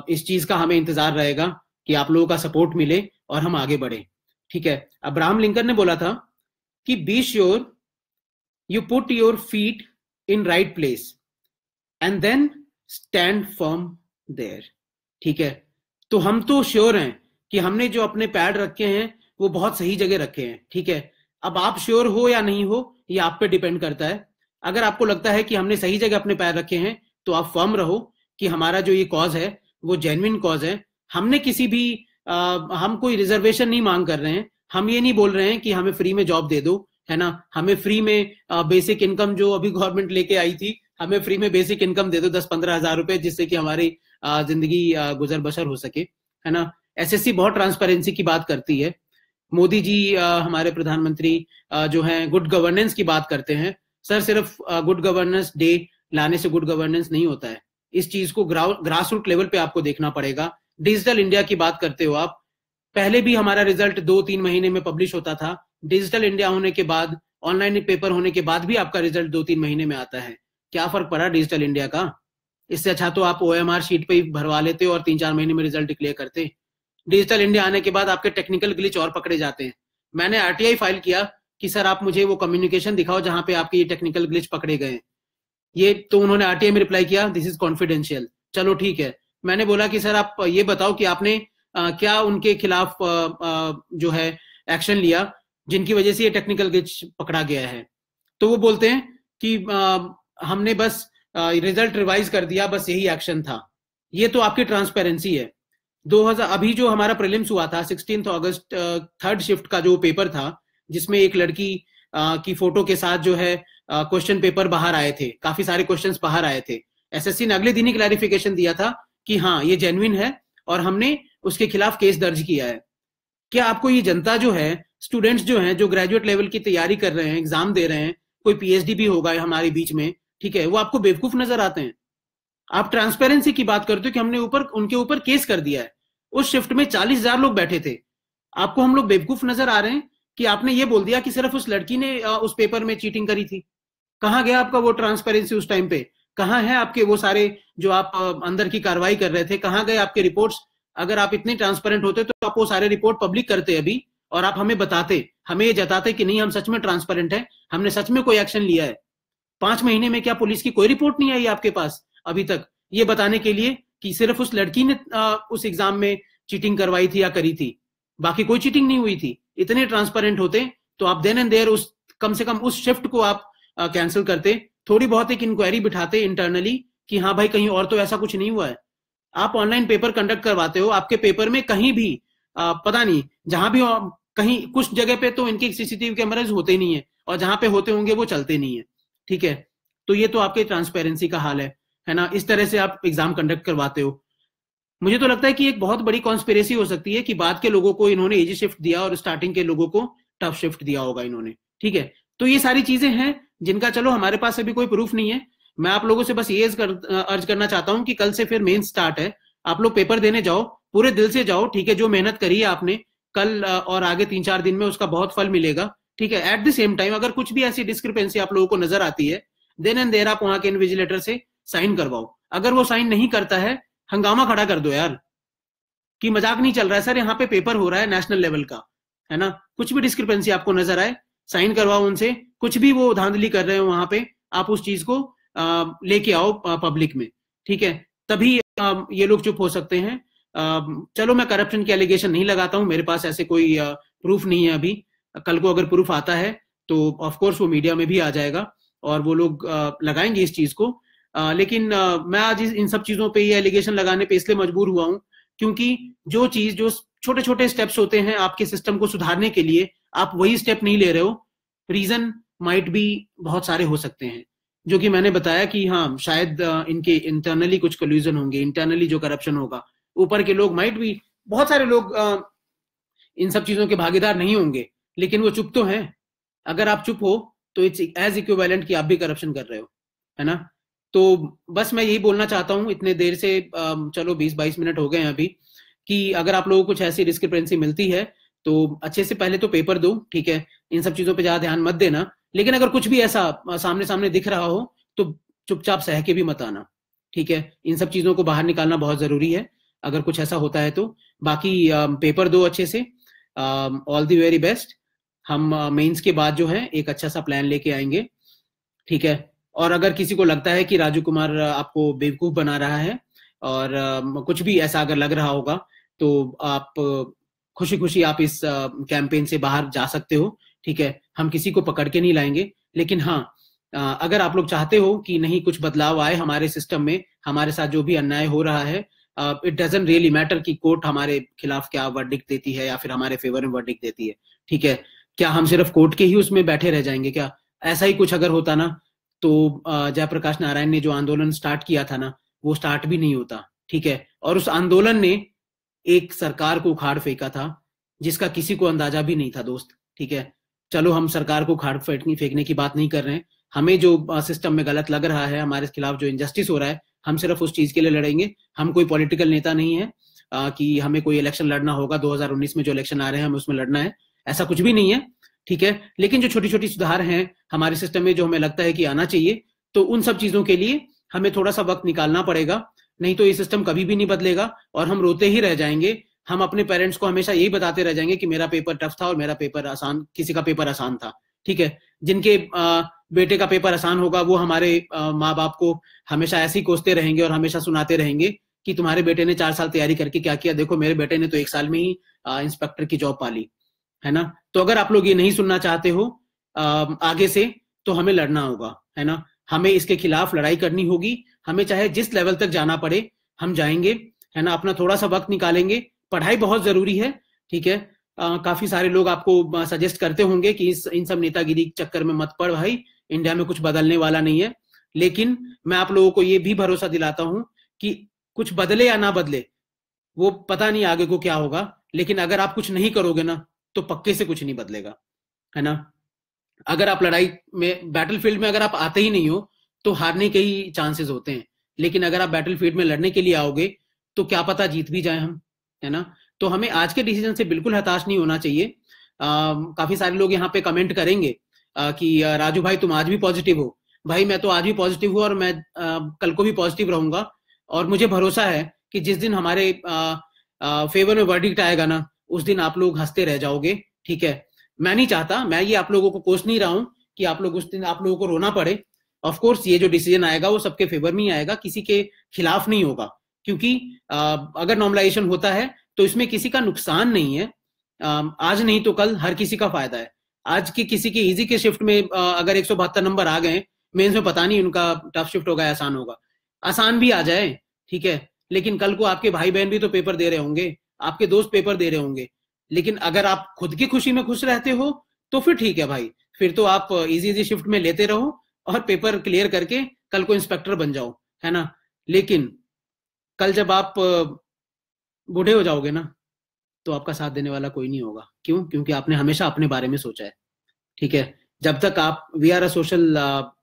इस चीज का हमें इंतजार रहेगा कि आप लोगों का सपोर्ट मिले और हम आगे बढ़े, ठीक है। अब्राहम लिंकन ने बोला था कि be sure you put your feet in right place and then stand firm there, ठीक है। तो हम तो श्योर हैं कि हमने जो अपने पैर रखे हैं वो बहुत सही जगह रखे हैं, ठीक है। अब आप श्योर हो या नहीं हो ये आप पे डिपेंड करता है। अगर आपको लगता है कि हमने सही जगह अपने पैर रखे हैं तो आप फर्म रहो कि हमारा जो ये कॉज है वो जेन्युइन कॉज है। हमने किसी भी हम कोई रिजर्वेशन नहीं मांग कर रहे हैं, हम ये नहीं बोल रहे हैं कि हमें फ्री में जॉब दे दो, है ना, हमें फ्री में बेसिक इनकम जो अभी गवर्नमेंट लेके आई थी, हमें फ्री में बेसिक इनकम दे दो 10-15 हजार रुपए, जिससे कि हमारी जिंदगी गुजर बसर हो सके, है ना। एसएससी बहुत ट्रांसपेरेंसी की बात करती है, मोदी जी हमारे प्रधानमंत्री जो हैं गुड गवर्नेंस की बात करते हैं। सर सिर्फ गुड गवर्नेंस डे लाने से गुड गवर्नेंस नहीं होता है, इस चीज को ग्रास रूट लेवल पे आपको देखना पड़ेगा। डिजिटल इंडिया की बात करते हो आप, पहले भी हमारा रिजल्ट 2-3 महीने में पब्लिश होता था, डिजिटल इंडिया होने के बाद, ऑनलाइन पेपर होने के बाद भी आपका रिजल्ट 2-3 महीने में आता है। क्या फर्क पड़ा डिजिटल इंडिया का? इससे अच्छा तो आप ओएमआर शीट पे ही भरवा लेते और 3-4 महीने में रिजल्ट डिक्लेयर करते। डिजिटल इंडिया आने के बाद आपके टेक्निकल ग्लिच और पकड़े जाते हैं। मैंने आरटीआई फाइल किया कि सर आप मुझे वो कम्युनिकेशन दिखाओ जहां पे आपके ये टेक्निकल ग्लिच पकड़े गए, ये तो उन्होंने आरटीआई में रिप्लाई किया दिस इज कॉन्फिडेंशियल। चलो ठीक है, मैंने बोला कि सर आप ये बताओ कि आपने क्या उनके खिलाफ जो है एक्शन लिया जिनकी वजह से ये टेक्निकल ग्लिच पकड़ा गया है। तो वो बोलते हैं कि हमने बस रिजल्ट रिवाइज कर दिया, बस यही एक्शन था। ये तो आपकी ट्रांसपेरेंसी है। 2000 अभी जो हमारा प्रीलिम्स हुआ था 16 अगस्त, थर्ड शिफ्ट का जो पेपर था, जिसमें एक लड़की की फोटो के साथ जो है क्वेश्चन पेपर बाहर आए थे, काफी सारे क्वेश्चंस बाहर आए थे। एसएससी ने अगले दिन ही क्लैरिफिकेशन दिया था कि हाँ ये जेन्युइन है और हमने उसके खिलाफ केस दर्ज किया है। क्या आपको ये जनता जो है, स्टूडेंट्स जो हैं, जो ग्रेजुएट लेवल की तैयारी कर रहे हैं, एग्जाम दे रहे हैं, कोई पीएचडी भी होगा हमारे बीच में, ठीक है, वो आपको बेवकूफ नजर आते हैं? आप ट्रांसपेरेंसी की बात करते हो कि हमने उनके ऊपर केस कर दिया है। उस शिफ्ट में 40,000 लोग बैठे थे, आपको हम लोग बेवकूफ नजर आ रहे हैं कि आपने ये बोल दिया कि सिर्फ उस लड़की ने उस पेपर में चीटिंग करी थी। कहां गया आपका वो ट्रांसपेरेंसी उस टाइम पे? कहां है आपके वो सारे जो आप अंदर की कार्रवाई कर रहे थे, कहां गए आपके रिपोर्ट्स? अगर आप इतने ट्रांसपेरेंट होते तो आप वो सारे रिपोर्ट पब्लिक करते अभी और आप हमें बताते, हमें ये जताते कि नहीं हम सच में ट्रांसपेरेंट है, हमने सच में कोई एक्शन लिया है। 5 महीने में क्या पुलिस की कोई रिपोर्ट नहीं आई आपके पास अभी तक ये बताने के लिए कि सिर्फ उस लड़की ने उस एग्जाम में चीटिंग करवाई थी या करी थी, बाकी कोई चीटिंग नहीं हुई थी? इतने ट्रांसपेरेंट होते तो आप देन एंड देयर उस कम से कम उस शिफ्ट को आप कैंसिल करते, थोड़ी बहुत एक इंक्वायरी बिठाते इंटरनली कि हाँ भाई कहीं और तो ऐसा कुछ नहीं हुआ है। आप ऑनलाइन पेपर कंडक्ट करवाते हो, आपके पेपर में कहीं भी पता नहीं, जहां भी कहीं कुछ जगह पे तो इनके सीसीटीवी कैमराज होते नहीं है और जहां पे होते होंगे वो चलते नहीं है, ठीक है। तो ये तो आपके ट्रांसपेरेंसी का हाल है ना, इस तरह से आप एग्जाम कंडक्ट करवाते हो। मुझे तो लगता है कि एक बहुत बड़ी कॉन्स्पिरेसी हो सकती है कि बाद के लोगों को इन्होंने इजी शिफ्ट दिया और स्टार्टिंग के लोगों को टफ शिफ्ट दिया होगा इन्होंने, ठीक है। तो ये सारी चीजें हैं जिनका चलो हमारे पास अभी कोई प्रूफ नहीं है। मैं आप लोगों से बस ये अर्ज करना चाहता हूं कि कल से फिर मेन स्टार्ट है, आप लोग पेपर देने जाओ, पूरे दिल से जाओ, ठीक है। जो मेहनत करी है आपने कल और आगे 3-4 दिन में उसका बहुत फल मिलेगा, ठीक है। एट द सेम टाइम अगर कुछ भी ऐसी डिस्क्रिपेंसी आप लोगों को नजर आती है, देन एंड देयर आप वहां के इन्विजिलेटर से साइन करवाओ। अगर वो साइन नहीं करता है, हंगामा खड़ा कर दो यार, कि मजाक नहीं चल रहा है सर, यहाँ पे पेपर हो रहा है नेशनल लेवल का, है ना। कुछ भी डिस्क्रिपेंसी आपको नजर आए, साइन करवाओ उनसे, कुछ भी वो धांधली कर रहे हो वहां पे, आप उस चीज को लेके आओ पब्लिक में, ठीक है। तभी ये लोग चुप हो सकते हैं। चलो मैं करप्शन की एलिगेशन नहीं लगाता हूं, मेरे पास ऐसे कोई प्रूफ नहीं है अभी। कल को अगर प्रूफ आता है तो ऑफ कोर्स वो मीडिया में भी आ जाएगा और वो लोग लगाएंगे इस चीज को। लेकिन मैं आज इन सब चीजों पे ये एलिगेशन लगाने पे इसलिए मजबूर हुआ हूं क्योंकि जो छोटे छोटे स्टेप्स होते हैं आपके सिस्टम को सुधारने के लिए, आप वही स्टेप नहीं ले रहे हो। रीजन माइट भी बहुत सारे हो सकते हैं, जो कि मैंने बताया कि हाँ शायद इनके इंटरनली कुछ कोल्यूजन होंगे, इंटरनली जो करप्शन होगा, ऊपर के लोग माइट भी, बहुत सारे लोग इन सब चीजों के भागीदार नहीं होंगे, लेकिन वो चुप तो हैं। अगर आप चुप हो तो इट्स एज इक्विवेलेंट कि आप भी करप्शन कर रहे हो, है ना। तो बस मैं यही बोलना चाहता हूं इतने देर से, चलो 20-22 मिनट हो गए हैं अभी, कि अगर आप लोगों को कुछ ऐसी डिस्क्रिपेंसी मिलती है तो अच्छे से पहले तो पेपर दो, ठीक है, इन सब चीजों पे ज्यादा ध्यान मत देना। लेकिन अगर कुछ भी ऐसा सामने सामने दिख रहा हो तो चुपचाप सह के भी मत आना, ठीक है। इन सब चीजों को बाहर निकालना बहुत जरूरी है अगर कुछ ऐसा होता है तो। बाकी पेपर दो अच्छे से, ऑल द वेरी बेस्ट। हम मेंस के बाद जो है एक अच्छा सा प्लान लेके आएंगे, ठीक है। और अगर किसी को लगता है कि राजू कुमार आपको बेवकूफ बना रहा है और कुछ भी ऐसा अगर लग रहा होगा तो आप खुशी खुशी आप इस कैंपेन से बाहर जा सकते हो, ठीक है। हम किसी को पकड़ के नहीं लाएंगे, लेकिन हाँ अगर आप लोग चाहते हो कि नहीं कुछ बदलाव आए हमारे सिस्टम में, हमारे साथ जो भी अन्याय हो रहा है, इट डजंट रियली मैटर कि कोर्ट हमारे खिलाफ क्या वर्डिक्ट देती है या फिर हमारे फेवर में वर्डिक्ट देती है, ठीक है। क्या हम सिर्फ कोर्ट के ही उसमें बैठे रह जाएंगे क्या? ऐसा ही कुछ अगर होता ना तो जयप्रकाश नारायण ने जो आंदोलन स्टार्ट किया था ना, वो स्टार्ट भी नहीं होता, ठीक है। और उस आंदोलन ने एक सरकार को उखाड़ फेंका था जिसका किसी को अंदाजा भी नहीं था दोस्त, ठीक है। चलो हम सरकार को उखाड़ फेंकने की बात नहीं कर रहे हैं, हमें जो सिस्टम में गलत लग रहा है, हमारे खिलाफ जो इनजस्टिस हो रहा है, हम सिर्फ उस चीज के लिए लड़ेंगे। हम कोई पॉलिटिकल नेता नहीं है कि हमें कोई इलेक्शन लड़ना होगा, 2019 में जो इलेक्शन आ रहे हैं हमें उसमें लड़ना है, ऐसा कुछ भी नहीं है, ठीक है। लेकिन जो छोटी छोटी सुधार हैं हमारे सिस्टम में जो हमें लगता है कि आना चाहिए, तो उन सब चीजों के लिए हमें थोड़ा सा वक्त निकालना पड़ेगा, नहीं तो ये सिस्टम कभी भी नहीं बदलेगा और हम रोते ही रह जाएंगे। हम अपने पेरेंट्स को हमेशा यही बताते रह जाएंगे कि मेरा पेपर टफ था और मेरा पेपर आसान, किसी का पेपर आसान था, ठीक है। जिनके बेटे का पेपर आसान होगा वो हमारे माँ बाप को हमेशा ऐसे ही कोसते रहेंगे और हमेशा सुनाते रहेंगे कि तुम्हारे बेटे ने 4 साल तैयारी करके क्या किया, देखो मेरे बेटे ने तो 1 साल में ही इंस्पेक्टर की जॉब पाली, है ना। तो अगर आप लोग ये नहीं सुनना चाहते हो आगे से, तो हमें लड़ना होगा, है ना। हमें इसके खिलाफ लड़ाई करनी होगी, हमें चाहे जिस लेवल तक जाना पड़े हम जाएंगे, है ना। अपना थोड़ा सा वक्त निकालेंगे, पढ़ाई बहुत जरूरी है, ठीक है। काफी सारे लोग आपको सजेस्ट करते होंगे कि इन सब नेतागिरी चक्कर में मत पड़ भाई, इंडिया में कुछ बदलने वाला नहीं है। लेकिन मैं आप लोगों को ये भी भरोसा दिलाता हूं कि कुछ बदले या ना बदले वो पता नहीं आगे को क्या होगा, लेकिन अगर आप कुछ नहीं करोगे ना तो पक्के से कुछ नहीं बदलेगा, है ना। अगर आप लड़ाई में, बैटलफील्ड में अगर आप आते ही नहीं हो तो हारने के ही चांसेस होते हैं, लेकिन अगर आप बैटलफील्ड में लड़ने के लिए आओगे तो क्या पता जीत भी जाए हम, है ना। तो हमें आज के डिसीजन से बिल्कुल हताश नहीं होना चाहिए। काफी सारे लोग यहाँ पे कमेंट करेंगे कि राजू भाई तुम आज भी पॉजिटिव हो। भाई मैं तो आज भी पॉजिटिव हूँ और मैं कल को भी पॉजिटिव रहूंगा, और मुझे भरोसा है कि जिस दिन हमारे फेवर में वर्डिक्ट आएगा ना, उस दिन आप लोग हंसते रह जाओगे, ठीक है। मैं नहीं चाहता, मैं ये आप लोगों को कोस नहीं रहा हूं कि आप लोग उस दिन आप लोगों को रोना पड़े। ऑफ कोर्स ये जो डिसीजन आएगा वो सबके फेवर में ही आएगा, किसी के खिलाफ नहीं होगा, क्योंकि अगर नॉर्मलाइजेशन होता है तो इसमें किसी का नुकसान नहीं है। आज नहीं तो कल हर किसी का फायदा है। आज की किसी के इजी के शिफ्ट में अगर 172 नंबर आ गए, मेंस में पता नहीं उनका टफ शिफ्ट होगा आसान होगा, आसान भी आ जाए, ठीक है। लेकिन कल को आपके भाई बहन भी तो पेपर दे रहे होंगे, आपके दोस्त पेपर दे रहे होंगे। लेकिन अगर आप खुद की खुशी में खुश रहते हो तो फिर ठीक है भाई, फिर तो आप इजी इजी शिफ्ट में लेते रहो और पेपर क्लियर करके कल को इंस्पेक्टर बन जाओ, है ना। लेकिन कल जब आप बूढ़े हो जाओगे ना तो आपका साथ देने वाला कोई नहीं होगा। क्यों? क्योंकि आपने हमेशा अपने बारे में सोचा है, ठीक है। जब तक आप, we are a social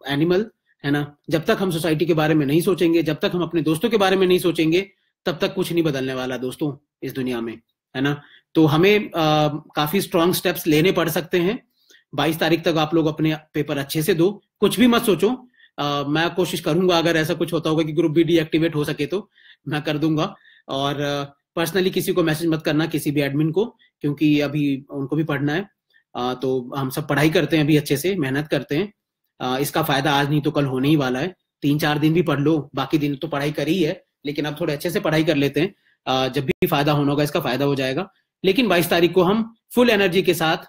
animal, है ना। जब तक हम सोसाइटी के बारे में नहीं सोचेंगे, जब तक हम अपने दोस्तों के बारे में नहीं सोचेंगे, तब तक कुछ नहीं बदलने वाला दोस्तों इस दुनिया में, है ना। तो हमें काफी स्ट्रॉन्ग स्टेप्स लेने पड़ सकते हैं। 22 तारीख तक आप लोग अपने पेपर अच्छे से दो, कुछ भी मत सोचो। मैं कोशिश करूंगा अगर ऐसा कुछ होता होगा कि ग्रुप बी डीएक्टिवेट हो सके तो मैं कर दूंगा। और पर्सनली किसी को मैसेज मत करना, किसी भी एडमिन को, क्योंकि अभी उनको भी पढ़ना है। तो हम सब पढ़ाई करते हैं अभी, अच्छे से मेहनत करते हैं। इसका फायदा आज नहीं तो कल होने ही वाला है। 3-4 दिन भी पढ़ लो, बाकी दिन तो पढ़ाई करी है, लेकिन अब थोड़े अच्छे से पढ़ाई कर लेते हैं। जब भी फायदा होना होगा इसका फायदा हो जाएगा। लेकिन 22 तारीख को हम फुल एनर्जी के साथ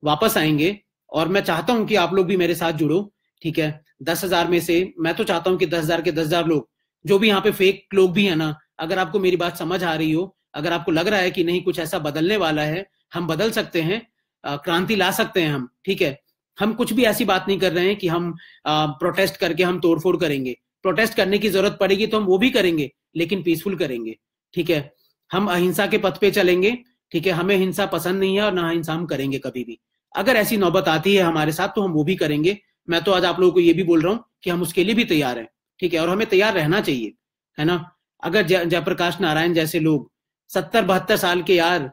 वापस आएंगे और मैं चाहता हूं कि आप लोग भी मेरे साथ जुड़ो, ठीक है। 10,000 में से मैं तो चाहता हूं कि 10,000 के 10,000 लोग, जो भी यहाँ पे फेक लोग भी है ना, अगर आपको मेरी बात समझ आ रही हो, अगर आपको लग रहा है कि नहीं कुछ ऐसा बदलने वाला है, हम बदल सकते हैं, क्रांति ला सकते हैं हम, ठीक है। हम कुछ भी ऐसी बात नहीं कर रहे हैं कि हम प्रोटेस्ट करके हम तोड़फोड़ करेंगे। प्रोटेस्ट करने की जरूरत पड़ेगी तो हम वो भी करेंगे, लेकिन पीसफुल करेंगे, ठीक है। हम अहिंसा के पथ पे चलेंगे, ठीक है। हमें हिंसा पसंद नहीं है और ना हिंसा हम करेंगे कभी भी। अगर ऐसी नौबत आती है हमारे साथ तो हम वो भी करेंगे। मैं तो आज आप लोगों को ये भी बोल रहा हूं कि हम उसके लिए भी तैयार हैं, ठीक है। और हमें तैयार रहना चाहिए, है ना। अगर जयप्रकाश नारायण जैसे लोग 70-72 साल के यार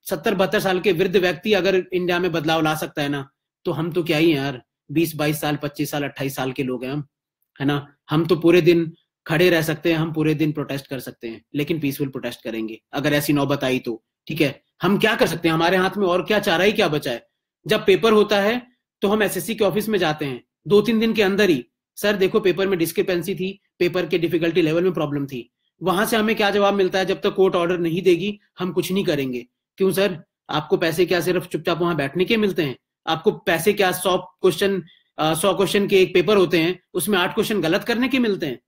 70-72 साल के वृद्ध व्यक्ति अगर इंडिया में बदलाव ला सकता है ना, तो हम तो क्या ही हैं यार, 20-22 साल 25 साल 28 साल के लोग हैं हम, है ना। हम तो पूरे दिन खड़े रह सकते हैं, हम पूरे दिन प्रोटेस्ट कर सकते हैं, लेकिन पीसफुल प्रोटेस्ट करेंगे अगर ऐसी नौबत आई तो, ठीक है। हम क्या कर सकते हैं, हमारे हाथ में और क्या चारा ही क्या बचा है। जब पेपर होता है तो हम एसएससी के ऑफिस में जाते हैं, 2-3 दिन के अंदर ही, सर देखो पेपर में डिस्क्रिपेंसी थी, पेपर के डिफिकल्टी लेवल में प्रॉब्लम थी। वहां से हमें क्या जवाब मिलता है, जब तक कोर्ट ऑर्डर नहीं देगी हम कुछ नहीं करेंगे। क्यों सर, आपको पैसे क्या सिर्फ चुपचाप वहां बैठने के मिलते हैं? आपको पैसे क्या 100 क्वेश्चन के एक पेपर होते हैं, उसमें 8 क्वेश्चन गलत करने के मिलते हैं?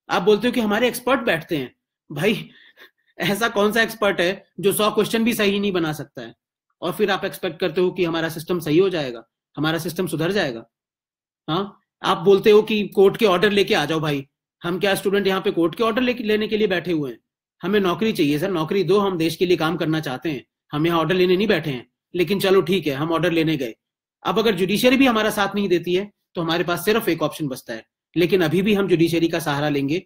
आप बोलते हो कि हमारे एक्सपर्ट बैठते हैं। भाई ऐसा कौन सा एक्सपर्ट है जो 100 क्वेश्चन भी सही नहीं बना सकता है, और फिर आप एक्सपेक्ट करते हो कि हमारा सिस्टम सही हो जाएगा, हमारा सिस्टम सुधर जाएगा? हाँ, आप बोलते हो कि कोर्ट के ऑर्डर लेके आ जाओ। भाई हम क्या स्टूडेंट यहाँ पे कोर्ट के ऑर्डर लेने के लिए बैठे हुए हैं? हमें नौकरी चाहिए सर, नौकरी दो, हम देश के लिए काम करना चाहते हैं, हम यहाँ ऑर्डर लेने नहीं बैठे हैं। लेकिन चलो ठीक है, हम ऑर्डर लेने गए। अब अगर जुडिशरी भी हमारा साथ नहीं देती है तो हमारे पास सिर्फ एक ऑप्शन बचता है, लेकिन अभी भी हम जुडिशरी का सहारा लेंगे।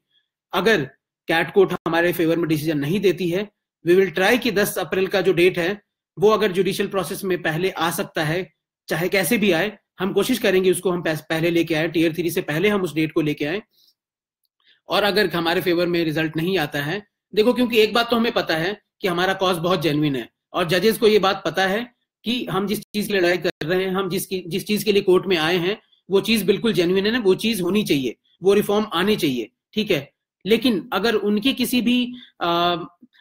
अगर कैट कोर्ट हमारे फेवर में डिसीजन नहीं देती है, वी विल ट्राई कि 10 अप्रैल का जो डेट है वो अगर जुडिशियल प्रोसेस में पहले आ सकता है, चाहे कैसे भी आए, हम कोशिश करेंगे उसको हम पहले लेके आए, टियर 3 से पहले हम उस डेट को लेके आए। और अगर हमारे फेवर में रिजल्ट नहीं आता है, देखो क्योंकि एक बात तो हमें पता है कि हमारा कॉज बहुत जेन्युइन है, और जजेस को ये बात पता है कि हम जिस चीज की लड़ाई कर रहे हैं, हम जिस चीज के लिए कोर्ट में आए हैं, वो चीज बिल्कुल जेन्युइन है ना, वो चीज होनी चाहिए, वो रिफॉर्म आनी चाहिए, ठीक है। लेकिन अगर उनकी किसी भी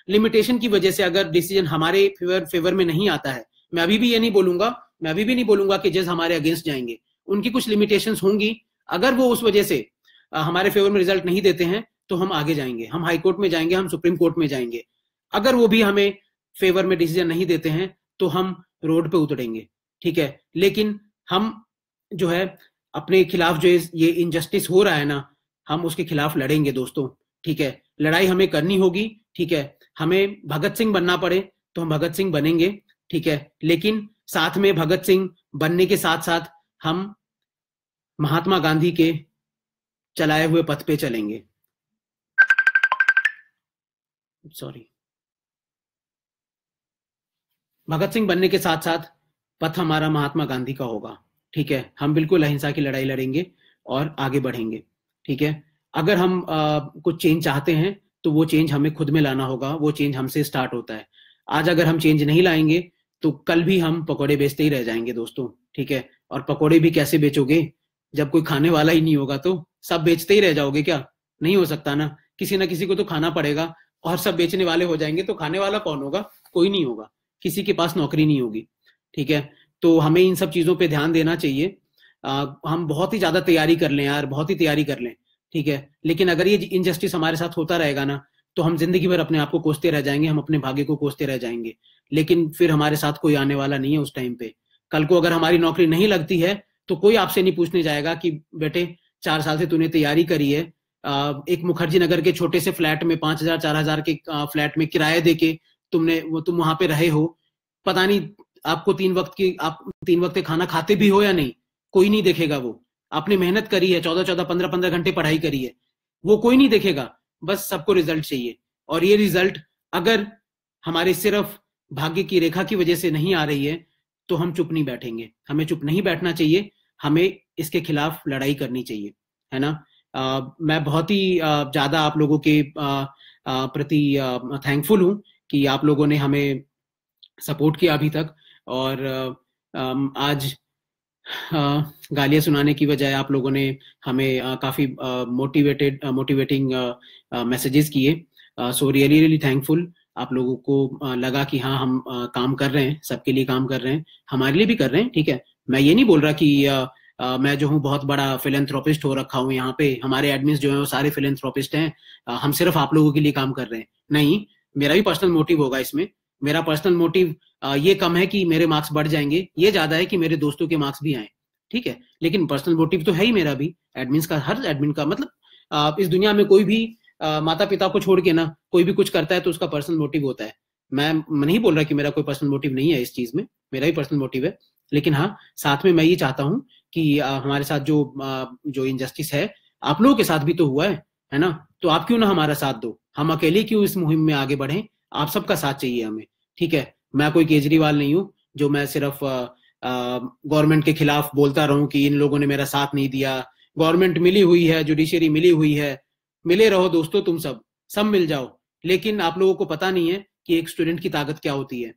लिमिटेशन की वजह से अगर डिसीजन हमारे फेवर में नहीं आता है, मैं अभी भी नहीं बोलूंगा कि जज हमारे अगेंस्ट जाएंगे। उनकी कुछ लिमिटेशंस होंगी, अगर वो उस वजह से हमारे फेवर में रिजल्ट नहीं देते हैं तो हम आगे जाएंगे, हम हाई कोर्ट में जाएंगे, हम सुप्रीम कोर्ट में जाएंगे। अगर वो भी हमें फेवर में डिसीजन नहीं देते हैं तो हम रोड पे उतरेंगे, ठीक है। लेकिन हम जो है अपने खिलाफ जो ये इनजस्टिस हो रहा है ना, हम उसके खिलाफ लड़ेंगे दोस्तों, ठीक है। लड़ाई हमें करनी होगी, ठीक है। हमें भगत सिंह बनना पड़े तो हम भगत सिंह बनेंगे, ठीक है। लेकिन साथ में भगत सिंह बनने के साथ साथ हम महात्मा गांधी के चलाए हुए पथ पे चलेंगे। सॉरी, भगत सिंह बनने के साथ साथ पथ हमारा महात्मा गांधी का होगा, ठीक है। हम बिल्कुल अहिंसा की लड़ाई लड़ेंगे और आगे बढ़ेंगे, ठीक है। अगर हम कुछ चेंज चाहते हैं तो वो चेंज हमें खुद में लाना होगा, वो चेंज हमसे स्टार्ट होता है। आज अगर हम चेंज नहीं लाएंगे तो कल भी हम पकौड़े बेचते ही रह जाएंगे दोस्तों, ठीक है। और पकौड़े भी कैसे बेचोगे जब कोई खाने वाला ही नहीं होगा? तो सब बेचते ही रह जाओगे क्या? नहीं हो सकता ना, किसी ना किसी को तो खाना पड़ेगा, और सब बेचने वाले हो जाएंगे तो खाने वाला कौन होगा? कोई नहीं होगा, किसी के पास नौकरी नहीं होगी, ठीक है। तो हमें इन सब चीजों पे ध्यान देना चाहिए। हम बहुत ही ज्यादा तैयारी कर लें यार, बहुत ही तैयारी कर लें, ठीक है। लेकिन अगर ये इनजस्टिस हमारे साथ होता रहेगा ना, तो हम जिंदगी भर अपने आप को कोसते रह जाएंगे, हम अपने भाग्य को कोसते रह जाएंगे। लेकिन फिर हमारे साथ कोई आने वाला नहीं है उस टाइम पे। कल को अगर हमारी नौकरी नहीं लगती है तो कोई आपसे नहीं पूछने जाएगा कि बेटे 4 साल से तूने तैयारी करी है, एक मुखर्जी नगर के छोटे से फ्लैट में 5,000-4,000 के फ्लैट में किराया देके तुम वहां पे रहे हो, पता नहीं आपको 3 वक्त के खाना खाते भी हो या नहीं, कोई नहीं देखेगा। वो आपने मेहनत करी है, 14-14 15-15 घंटे पढ़ाई करी है, वो कोई नहीं देखेगा। बस सबको रिजल्ट चाहिए, और ये रिजल्ट अगर हमारे सिर्फ भाग्य की रेखा की वजह से नहीं आ रही है तो हम चुप नहीं बैठेंगे। हमें चुप नहीं बैठना चाहिए, हमें इसके खिलाफ लड़ाई करनी चाहिए, है ना। मैं बहुत ही ज्यादा आप लोगों के प्रति थैंकफुल हूं कि आप लोगों ने हमें सपोर्ट किया अभी तक। और आज गालियां सुनाने की बजाय आप लोगों ने हमें काफी मोटिवेटिंग मैसेजेस किए। So really really thankful. आप लोगों को लगा कि हाँ हम काम कर रहे हैं, सबके लिए काम कर रहे हैं, हमारे लिए भी कर रहे हैं, ठीक है। मैं ये नहीं बोल रहा कि मैं जो हूँ बहुत बड़ा फिलेंथ्रोपिस्ट हो रखा हूँ, यहाँ पे हमारे एडमिन्स जो हैं वो सारे फिलेंथ्रोपिस्ट हैं, हम सिर्फ आप लोगों के लिए काम कर रहे हैं, नहीं। मेरा भी पर्सनल मोटिव होगा इसमें। मेरा पर्सनल मोटिव ये कम है कि मेरे मार्क्स बढ़ जाएंगे, ये ज्यादा है कि मेरे दोस्तों के मार्क्स भी आए, ठीक है। लेकिन पर्सनल मोटिव तो है ही मेरा भी, एडमिन्स का, हर एडमिन का। मतलब इस दुनिया में कोई भी माता पिता को छोड़ के ना कोई भी कुछ करता है तो उसका पर्सनल मोटिव होता है। मैं नहीं बोल रहा कि मेरा कोई पर्सनल मोटिव नहीं है इस चीज में, मेरा ही पर्सनल मोटिव है। लेकिन हाँ, साथ में मैं ये चाहता हूँ कि हमारे साथ जो इनजस्टिस है आप लोगों के साथ भी तो हुआ है ना। तो आप क्यों ना हमारा साथ दो, हम अकेले क्यों इस मुहिम में आगे बढ़े, आप सबका साथ चाहिए हमें, ठीक है। मैं कोई केजरीवाल नहीं हूँ जो मैं सिर्फ गवर्नमेंट के खिलाफ बोलता रहूं कि इन लोगों ने मेरा साथ नहीं दिया। गवर्नमेंट मिली हुई है, जुडिशरी मिली हुई है, मिले रहो दोस्तों, तुम सब सब मिल जाओ। लेकिन आप लोगों को पता नहीं है कि एक स्टूडेंट की ताकत क्या होती है।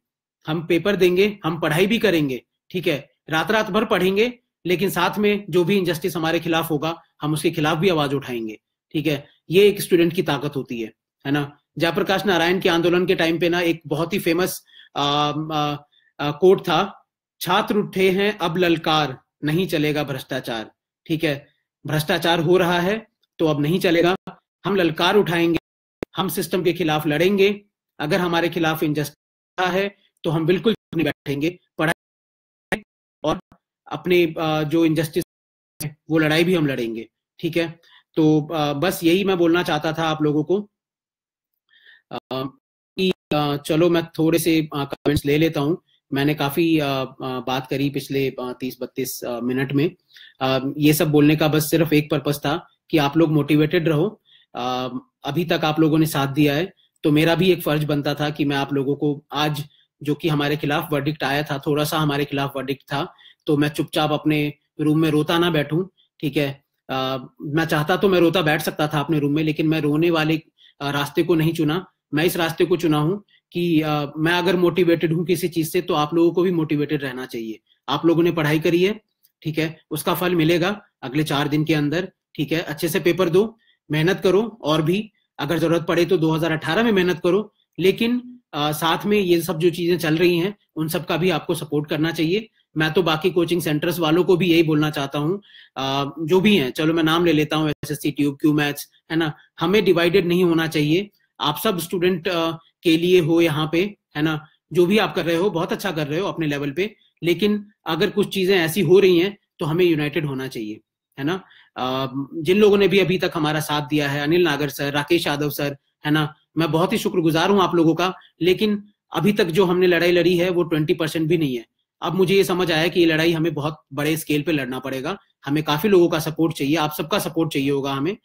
हम पेपर देंगे, हम पढ़ाई भी करेंगे, ठीक है, रात रात भर पढ़ेंगे, लेकिन साथ में जो भी इनजस्टिस हमारे खिलाफ होगा हम उसके खिलाफ भी आवाज उठाएंगे, ठीक है। ये एक स्टूडेंट की ताकत होती है ना। जयप्रकाश नारायण के आंदोलन के टाइम पे ना एक बहुत ही फेमस कोट था, छात्र उठे हैं अब ललकार, नहीं चलेगा भ्रष्टाचार, ठीक है। भ्रष्टाचार हो रहा है तो अब नहीं चलेगा, हम ललकार उठाएंगे, हम सिस्टम के खिलाफ लड़ेंगे। अगर हमारे खिलाफ इनजस्टिस है तो हम बिल्कुल नहीं बैठेंगे, पढ़ाई और अपने जो इनजस्टिस है वो लड़ाई भी हम लड़ेंगे, ठीक है। तो बस यही मैं बोलना चाहता था आप लोगों को। चलो मैं थोड़े से कमेंट्स ले लेता हूं। मैंने काफी बात करी पिछले 30-32 मिनट में। ये सब बोलने का बस सिर्फ एक पर्पस था कि आप लोग मोटिवेटेड रहो। अभी तक आप लोगों ने साथ दिया है तो मेरा भी एक फर्ज बनता था कि मैं आप लोगों को आज, जो कि हमारे खिलाफ वर्डिक्ट आया था, थोड़ा सा हमारे खिलाफ वर्डिक्ट था, तो मैं चुपचाप अपने रूम में रोता ना बैठूं, ठीक है। मैं चाहता तो मैं रोता बैठ सकता था अपने रूम में, लेकिन मैं रोने वाले रास्ते को नहीं चुना। मैं इस रास्ते को चुना हूं कि मैं अगर मोटिवेटेड हूं किसी चीज से तो आप लोगों को भी मोटिवेटेड रहना चाहिए। आप लोगों ने पढ़ाई करी है, ठीक है, उसका फल मिलेगा अगले 4 दिन के अंदर, ठीक है। अच्छे से पेपर दो, मेहनत करो, और भी अगर जरूरत पड़े तो 2018 में मेहनत करो। लेकिन साथ में ये सब जो चीजें चल रही हैं उन सब का भी आपको सपोर्ट करना चाहिए। मैं तो बाकी कोचिंग सेंटर्स वालों को भी यही बोलना चाहता हूँ, जो भी हैं, चलो मैं नाम ले लेता हूँ, एसएससी ट्यूब, क्यू मैथ्स, है ना, हमें डिवाइडेड नहीं होना चाहिए। आप सब स्टूडेंट के लिए हो यहाँ पे, है ना। जो भी आप कर रहे हो बहुत अच्छा कर रहे हो अपने लेवल पे, लेकिन अगर कुछ चीजें ऐसी हो रही हैं तो हमें यूनाइटेड होना चाहिए, है ना। जिन लोगों ने भी अभी तक हमारा साथ दिया है, अनिल नागर सर, राकेश यादव सर, है ना, मैं बहुत ही शुक्रगुजार हूं आप लोगों का। लेकिन अभी तक जो हमने लड़ाई लड़ी है वो 20% भी नहीं है। अब मुझे ये समझ आया कि ये लड़ाई हमें बहुत बड़े स्केल पे लड़ना पड़ेगा। हमें काफी लोगों का सपोर्ट चाहिए, आप सबका सपोर्ट चाहिए होगा हमें।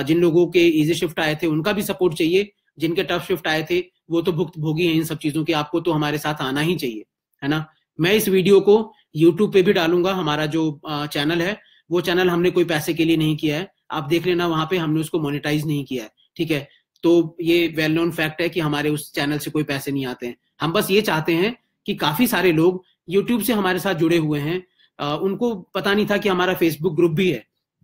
जिन लोगों के इजी शिफ्ट आए थे उनका भी सपोर्ट चाहिए, जिनके टफ शिफ्ट आए थे वो तो भुक्त भोगी हैं इन सब चीजों के, आपको तो हमारे साथ आना ही चाहिए, है ना। मैं इस वीडियो को यूट्यूब पे भी डालूंगा। हमारा जो चैनल है वो चैनल हमने कोई पैसे के लिए नहीं किया है, आप देख लेना वहां पे, हमने उसको मोनेटाइज नहीं किया है, ठीक है। तो ये वेल नोन फैक्ट है कि हमारे उस चैनल से कोई पैसे नहीं आते हैं। हम बस ये चाहते हैं कि काफी सारे लोग यूट्यूब से हमारे साथ जुड़े हुए हैं, उनको पता नहीं था कि हमारा फेसबुक ग्रुप भी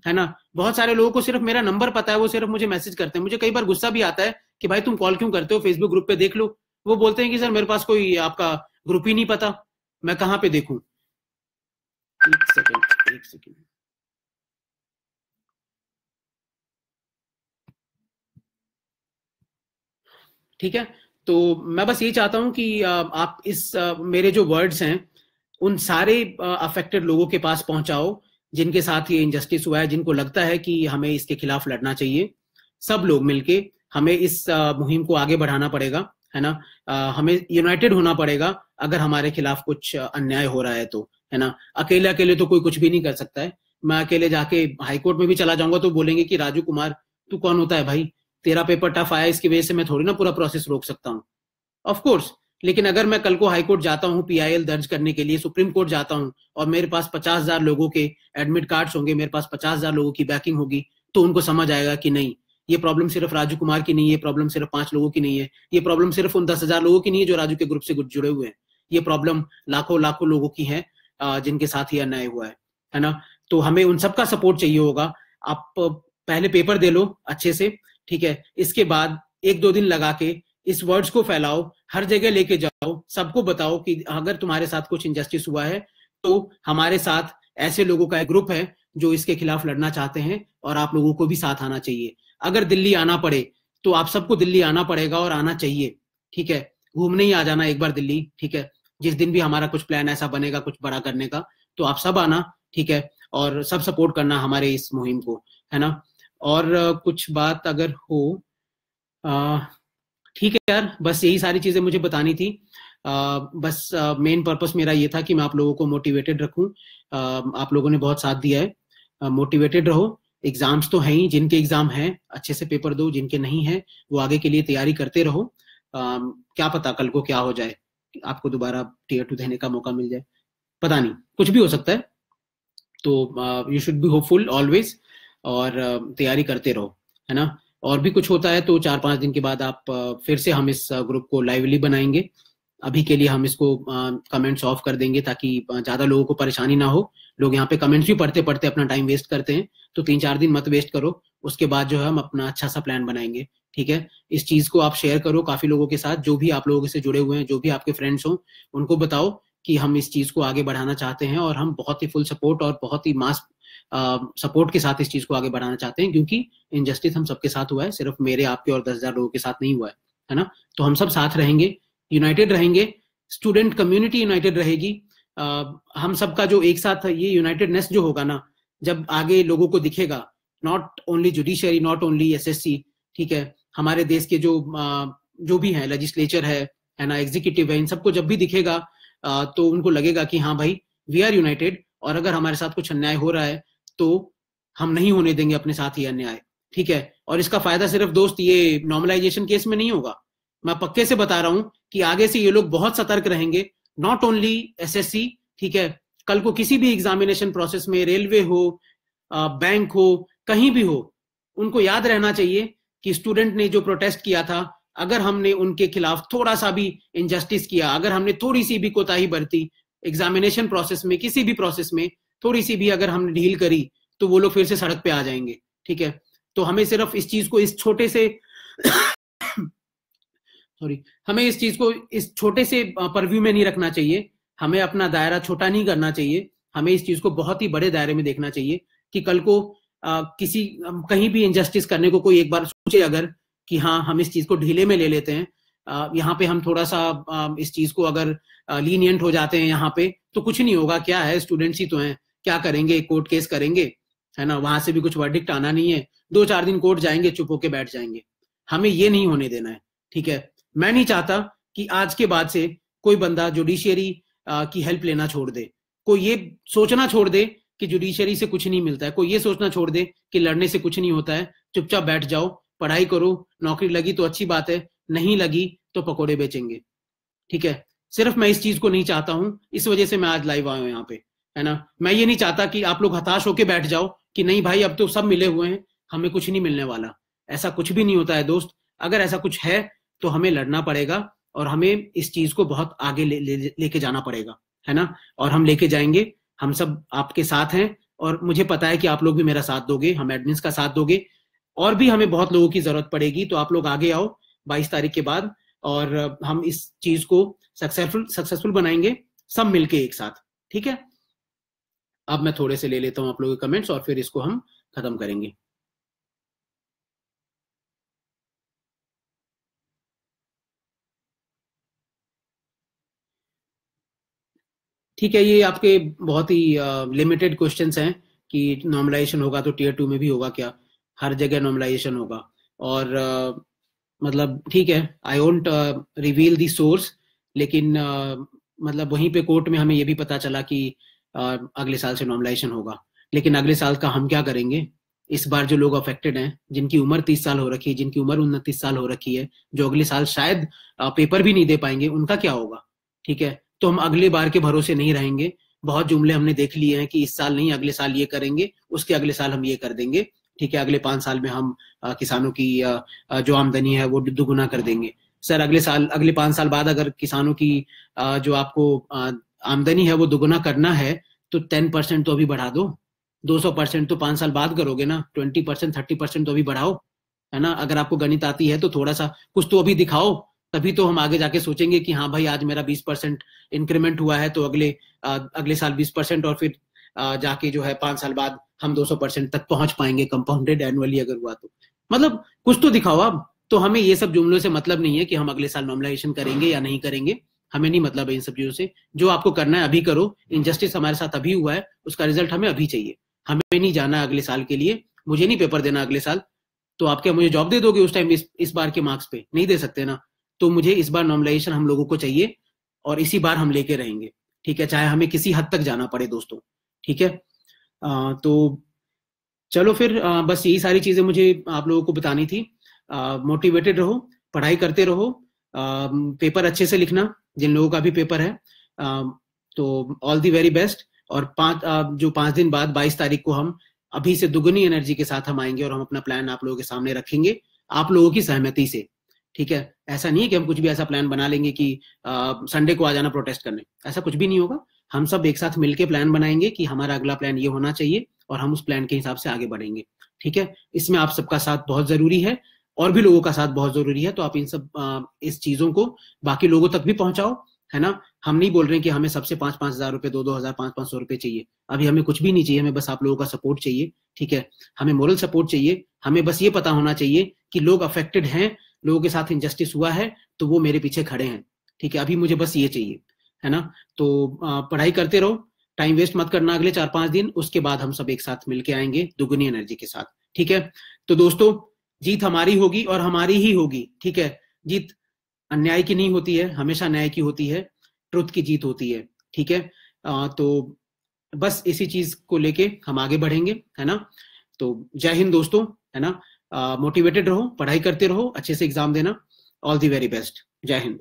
है ना। बहुत सारे लोगों को सिर्फ मेरा नंबर पता है, वो सिर्फ मुझे मैसेज करते हैं। मुझे कई बार गुस्सा भी आता है कि भाई तुम कॉल क्यों करते हो, फेसबुक ग्रुप पे देख लो। वो बोलते हैं कि सर मेरे पास कोई आपका ग्रुप ही नहीं पता, मैं कहाँ पे देखूं। एक सेकेंड। ठीक है, तो मैं बस ये चाहता हूं कि आप इस मेरे जो वर्ड्स हैं उन सारे अफेक्टेड लोगों के पास पहुंचाओ जिनके साथ ये इनजस्टिस हुआ है, जिनको लगता है कि हमें इसके खिलाफ लड़ना चाहिए। सब लोग मिलके हमें इस मुहिम को आगे बढ़ाना पड़ेगा, है ना। हमें यूनाइटेड होना पड़ेगा अगर हमारे खिलाफ कुछ अन्याय हो रहा है तो, है ना। अकेले अकेले तो कोई कुछ भी नहीं कर सकता है। मैं अकेले जाके हाईकोर्ट में भी चला जाऊंगा तो बोलेंगे कि राजू कुमार तू कौन होता है भाई, तेरा पेपर टफ आया इसकी वजह से मैं थोड़ी ना पूरा प्रोसेस रोक सकता हूँ, ऑफ कोर्स। लेकिन अगर मैं कल को हाईकोर्ट जाता हूँ पीआईएल दर्ज करने के लिए, सुप्रीम कोर्ट जाता हूँ और मेरे पास 50,000 लोगों के एडमिट कार्ड्स होंगे, मेरे पास 50,000 लोगों की बैकिंग होगी, तो उनको समझ आएगा कि नहीं, ये प्रॉब्लम सिर्फ राजू कुमार की नहीं है, ये प्रॉब्लम सिर्फ 5 लोगों की नहीं है, ये प्रॉब्लम सिर्फ उन 10,000 लोगों की नहीं है जो राजू के ग्रुप से जुड़े हुए हैं, ये प्रॉब्लम लाखों लाखों लोगों की है जिनके साथ ये अन्याय हुआ है ना। तो हमें उन सबका सपोर्ट चाहिए होगा। आप पहले पेपर दे लो अच्छे से, ठीक है, इसके बाद 1-2 दिन लगा के इस वर्ड्स को फैलाओ, हर जगह लेके जाओ, सबको बताओ कि अगर तुम्हारे साथ कुछ इनजस्टिस हुआ है तो हमारे साथ ऐसे लोगों का एक ग्रुप है जो इसके खिलाफ लड़ना चाहते हैं, और आप लोगों को भी साथ आना चाहिए। अगर दिल्ली आना पड़े तो आप सबको दिल्ली आना पड़ेगा और आना चाहिए, ठीक है। घूमने ही आ जाना एक बार दिल्ली, ठीक है। जिस दिन भी हमारा कुछ प्लान ऐसा बनेगा कुछ बड़ा करने का, तो आप सब आना, ठीक है, और सब सपोर्ट करना हमारे इस मुहिम को, है ना। और कुछ बात अगर हो, ठीक है यार, बस यही सारी चीजें मुझे बतानी थी। बस मेन पर्पस मेरा ये था कि मैं आप लोगों को मोटिवेटेड रखूं। आप लोगों ने बहुत साथ दिया है, मोटिवेटेड रहो। एग्जाम्स तो हैं ही, जिनके एग्जाम हैं अच्छे से पेपर दो, जिनके नहीं है वो आगे के लिए तैयारी करते रहो। क्या पता कल को क्या हो जाए, आपको दोबारा टीयर 2 देने का मौका मिल जाए, पता नहीं, कुछ भी हो सकता है। तो you should be hopeful always, और तैयारी करते रहो, है ना। और भी कुछ होता है तो 4-5 दिन के बाद आप फिर से हम इस ग्रुप को लाइवली बनाएंगे। अभी के लिए हम इसको कमेंट्स ऑफ कर देंगे ताकि ज्यादा लोगों को परेशानी ना हो। लोग यहाँ पे कमेंट्स भी पढ़ते पढ़ते अपना टाइम वेस्ट करते हैं, तो 3-4 दिन मत वेस्ट करो। उसके बाद जो है हम अपना अच्छा सा प्लान बनाएंगे, ठीक है। इस चीज को आप शेयर करो काफी लोगों के साथ, जो भी आप लोगों से जुड़े हुए हैं, जो भी आपके फ्रेंड्स हो, उनको बताओ कि हम इस चीज को आगे बढ़ाना चाहते हैं, और हम बहुत ही फुल सपोर्ट और बहुत ही मास सपोर्ट के साथ इस चीज को आगे बढ़ाना चाहते हैं, क्योंकि इनजस्टिस हम सबके साथ हुआ है, सिर्फ मेरे, आपके और 10,000 लोगों के साथ नहीं हुआ है ना। तो हम सब साथ रहेंगे, यूनाइटेड रहेंगे, स्टूडेंट कम्युनिटी यूनाइटेड रहेगी। हम सबका जो एक साथ ये यूनाइटेडनेस जो होगा ना, जब आगे लोगों को दिखेगा, not only judiciary, not only SSC, ठीक है, हमारे देश के जो भी है, लेजिस्लेचर है ना, एग्जीक्यूटिव है, इन सबको जब भी दिखेगा तो उनको लगेगा कि हाँ भाई वी आर यूनाइटेड, और अगर हमारे साथ कुछ अन्याय हो रहा है तो हम नहीं होने देंगे अपने साथ ही अन्याय, ठीक है। और इसका फायदा सिर्फ दोस्त ये नॉर्मलाइजेशन केस में नहीं होगा, मैं पक्के से बता रहा हूं कि आगे से ये लोग बहुत सतर्क रहेंगे, नॉट ओनली एसएससी, ठीक है। कल को किसी भी एग्जामिनेशन प्रोसेस में, रेलवे हो, बैंक हो, कहीं भी हो, उनको याद रहना चाहिए कि स्टूडेंट ने जो प्रोटेस्ट किया था, अगर हमने उनके खिलाफ थोड़ा सा भी इनजस्टिस किया, अगर हमने थोड़ी सी भी कोताही बरती एग्जामिनेशन प्रोसेस में, किसी भी प्रोसेस में थोड़ी सी भी अगर हमने ढील करी, तो वो लोग फिर से सड़क पे आ जाएंगे, ठीक है। तो हमें सिर्फ इस चीज को इस छोटे से सॉरी, हमें इस चीज को इस छोटे से परव्यू में नहीं रखना चाहिए, हमें अपना दायरा छोटा नहीं करना चाहिए, हमें इस चीज को बहुत ही बड़े दायरे में देखना चाहिए कि कल को किसी कहीं भी इनजस्टिस करने को कोई एक बार सोचे अगर कि हाँ हम इस चीज को ढीले में ले लेते हैं, यहाँ पे हम थोड़ा सा इस चीज को अगर लीनियंट हो जाते हैं यहाँ पे, तो कुछ नहीं होगा, क्या है, स्टूडेंट्स ही तो हैं, क्या करेंगे, कोर्ट केस करेंगे, है ना, वहां से भी कुछ वर्डिक्ट आना नहीं है, 2-4 दिन कोर्ट जाएंगे, चुप होके बैठ जाएंगे। हमें ये नहीं होने देना है, ठीक है। मैं नहीं चाहता कि आज के बाद से कोई बंदा जुडिशियरी की हेल्प लेना छोड़ दे, कोई ये सोचना छोड़ दे कि जुडिशियरी से कुछ नहीं मिलता है, कोई ये सोचना छोड़ दे कि लड़ने से कुछ नहीं होता है। चुपचाप बैठ जाओ, पढ़ाई करो, नौकरी लगी तो अच्छी बात है, नहीं लगी तो पकोड़े बेचेंगे, ठीक है। सिर्फ मैं इस चीज को नहीं चाहता हूं, इस वजह से मैं आज लाइव आया हूं यहाँ पे, है ना। मैं ये नहीं चाहता कि आप लोग हताश होके बैठ जाओ कि नहीं भाई अब तो सब मिले हुए हैं, हमें कुछ नहीं मिलने वाला। ऐसा कुछ भी नहीं होता है दोस्त, अगर ऐसा कुछ है तो हमें लड़ना पड़ेगा, और हमें इस चीज को बहुत आगे लेके जाना पड़ेगा, है ना। और हम लेके जाएंगे, हम सब आपके साथ हैं, और मुझे पता है कि आप लोग भी मेरा साथ दोगे, हम एडमिन्स का साथ दोगे, और भी हमें बहुत लोगों की जरूरत पड़ेगी। तो आप लोग आगे आओ 22 तारीख के बाद, और हम इस चीज को सक्सेसफुल बनाएंगे सब मिलके एक साथ, ठीक है। अब मैं थोड़े से ले लेता हूं आप लोगों के कमेंट्स और फिर इसको हम खत्म करेंगे। ठीक है, ये आपके बहुत ही लिमिटेड क्वेश्चंस हैं कि नॉर्मलाइजेशन होगा तो टीयर 2 में भी होगा क्या, हर जगह नॉर्मलाइजेशन होगा। और मतलब ठीक है, I won't reveal the source, लेकिन मतलब वहीं पे कोर्ट में हमें ये भी पता चला कि अगले साल से नॉर्मलाइजेशन होगा, लेकिन अगले साल का हम क्या करेंगे। इस बार जो लोग अफेक्टेड हैं, जिनकी उम्र 30 साल हो रखी है, जिनकी उम्र 29 साल हो रखी है, जो अगले साल शायद पेपर भी नहीं दे पाएंगे, उनका क्या होगा, ठीक है। तो हम अगले बार के भरोसे नहीं रहेंगे। बहुत जुमले हमने देख लिए हैं कि इस साल नहीं अगले साल ये करेंगे, उसके अगले साल हम ये कर देंगे, ठीक है, अगले 5 साल में हम किसानों की जो आमदनी है वो दुगुना कर देंगे। सर अगले साल, अगले 5 साल बाद अगर किसानों की जो आपको आमदनी है वो दुगुना करना है, तो 10% तो अभी बढ़ा दो, 200% तो 5 साल बाद करोगे ना, 20%, 30% तो अभी बढ़ाओ, है ना। अगर आपको गणित आती है तो थोड़ा सा कुछ तो अभी दिखाओ, तभी तो हम आगे जाके सोचेंगे कि हाँ भाई आज मेरा 20% इंक्रीमेंट हुआ है, तो अगले साल 20%, और फिर जाके जो है 5 साल बाद हम 200% तक पहुंच पाएंगे कंपाउंडेड एनुअली अगर हुआ तो। मतलब कुछ तो दिखाओ आप। तो हमें ये सब जुमलों से मतलब नहीं है कि हम अगले साल नॉर्मलाइजेशन करेंगे या नहीं करेंगे, हमें नहीं मतलब है इन सब चीजों से। जो आपको करना है अभी करो। इनजस्टिस हमारे साथ अभी हुआ है, उसका रिजल्ट हमें अभी चाहिए। हमें नहीं जाना अगले साल के लिए, मुझे नहीं पेपर देना अगले साल। तो आप क्या मुझे जॉब दे दोगे उस टाइम, इस बार के मार्क्स पे? नहीं दे सकते ना। तो मुझे इस बार नॉर्मलाइजेशन हम लोगों को चाहिए, और इसी बार हम लेके रहेंगे। ठीक है, चाहे हमें किसी हद तक जाना पड़े दोस्तों। ठीक है। तो चलो फिर, बस यही सारी चीजें मुझे आप लोगों को बतानी थी। मोटिवेटेड रहो, पढ़ाई करते रहो, पेपर अच्छे से लिखना जिन लोगों का भी पेपर है। तो ऑल दी वेरी बेस्ट। और जो 5 दिन बाद 22 तारीख को हम अभी से दुगनी एनर्जी के साथ हम आएंगे, और हम अपना प्लान आप लोगों के सामने रखेंगे, आप लोगों की सहमति से। ठीक है, ऐसा नहीं है कि हम कुछ भी ऐसा प्लान बना लेंगे कि संडे को आ जाना प्रोटेस्ट करने, ऐसा कुछ भी नहीं होगा। हम सब एक साथ मिलके प्लान बनाएंगे कि हमारा अगला प्लान ये होना चाहिए, और हम उस प्लान के हिसाब से आगे बढ़ेंगे। ठीक है, इसमें आप सबका साथ बहुत जरूरी है, और भी लोगों का साथ बहुत जरूरी है। तो आप इस चीजों को बाकी लोगों तक भी पहुंचाओ, है ना। हम नहीं बोल रहे हैं कि हमें सबसे 5-5 हजार रुपए, 2-2 हजार, 500-500 रुपए चाहिए। अभी हमें कुछ भी नहीं चाहिए, हमें बस आप लोगों का सपोर्ट चाहिए। ठीक है, हमें मोरल सपोर्ट चाहिए। हमें बस ये पता होना चाहिए कि लोग अफेक्टेड हैं, लोगों के साथ इनजस्टिस हुआ है, तो वो मेरे पीछे खड़े हैं। ठीक है, अभी मुझे बस ये चाहिए, है ना। तो पढ़ाई करते रहो, टाइम वेस्ट मत करना अगले 4-5 दिन। उसके बाद हम सब एक साथ मिलके आएंगे दुगनी एनर्जी के साथ। ठीक है, तो दोस्तों, जीत हमारी होगी और हमारी ही होगी। ठीक है, जीत अन्याय की नहीं होती है, हमेशा न्याय की होती है, ट्रुथ की जीत होती है। ठीक है। तो बस इसी चीज को लेके हम आगे बढ़ेंगे, है ना। तो जय हिंद दोस्तों, है ना। मोटिवेटेड रहो, पढ़ाई करते रहो, अच्छे से एग्जाम देना। All the very best. जय हिंद।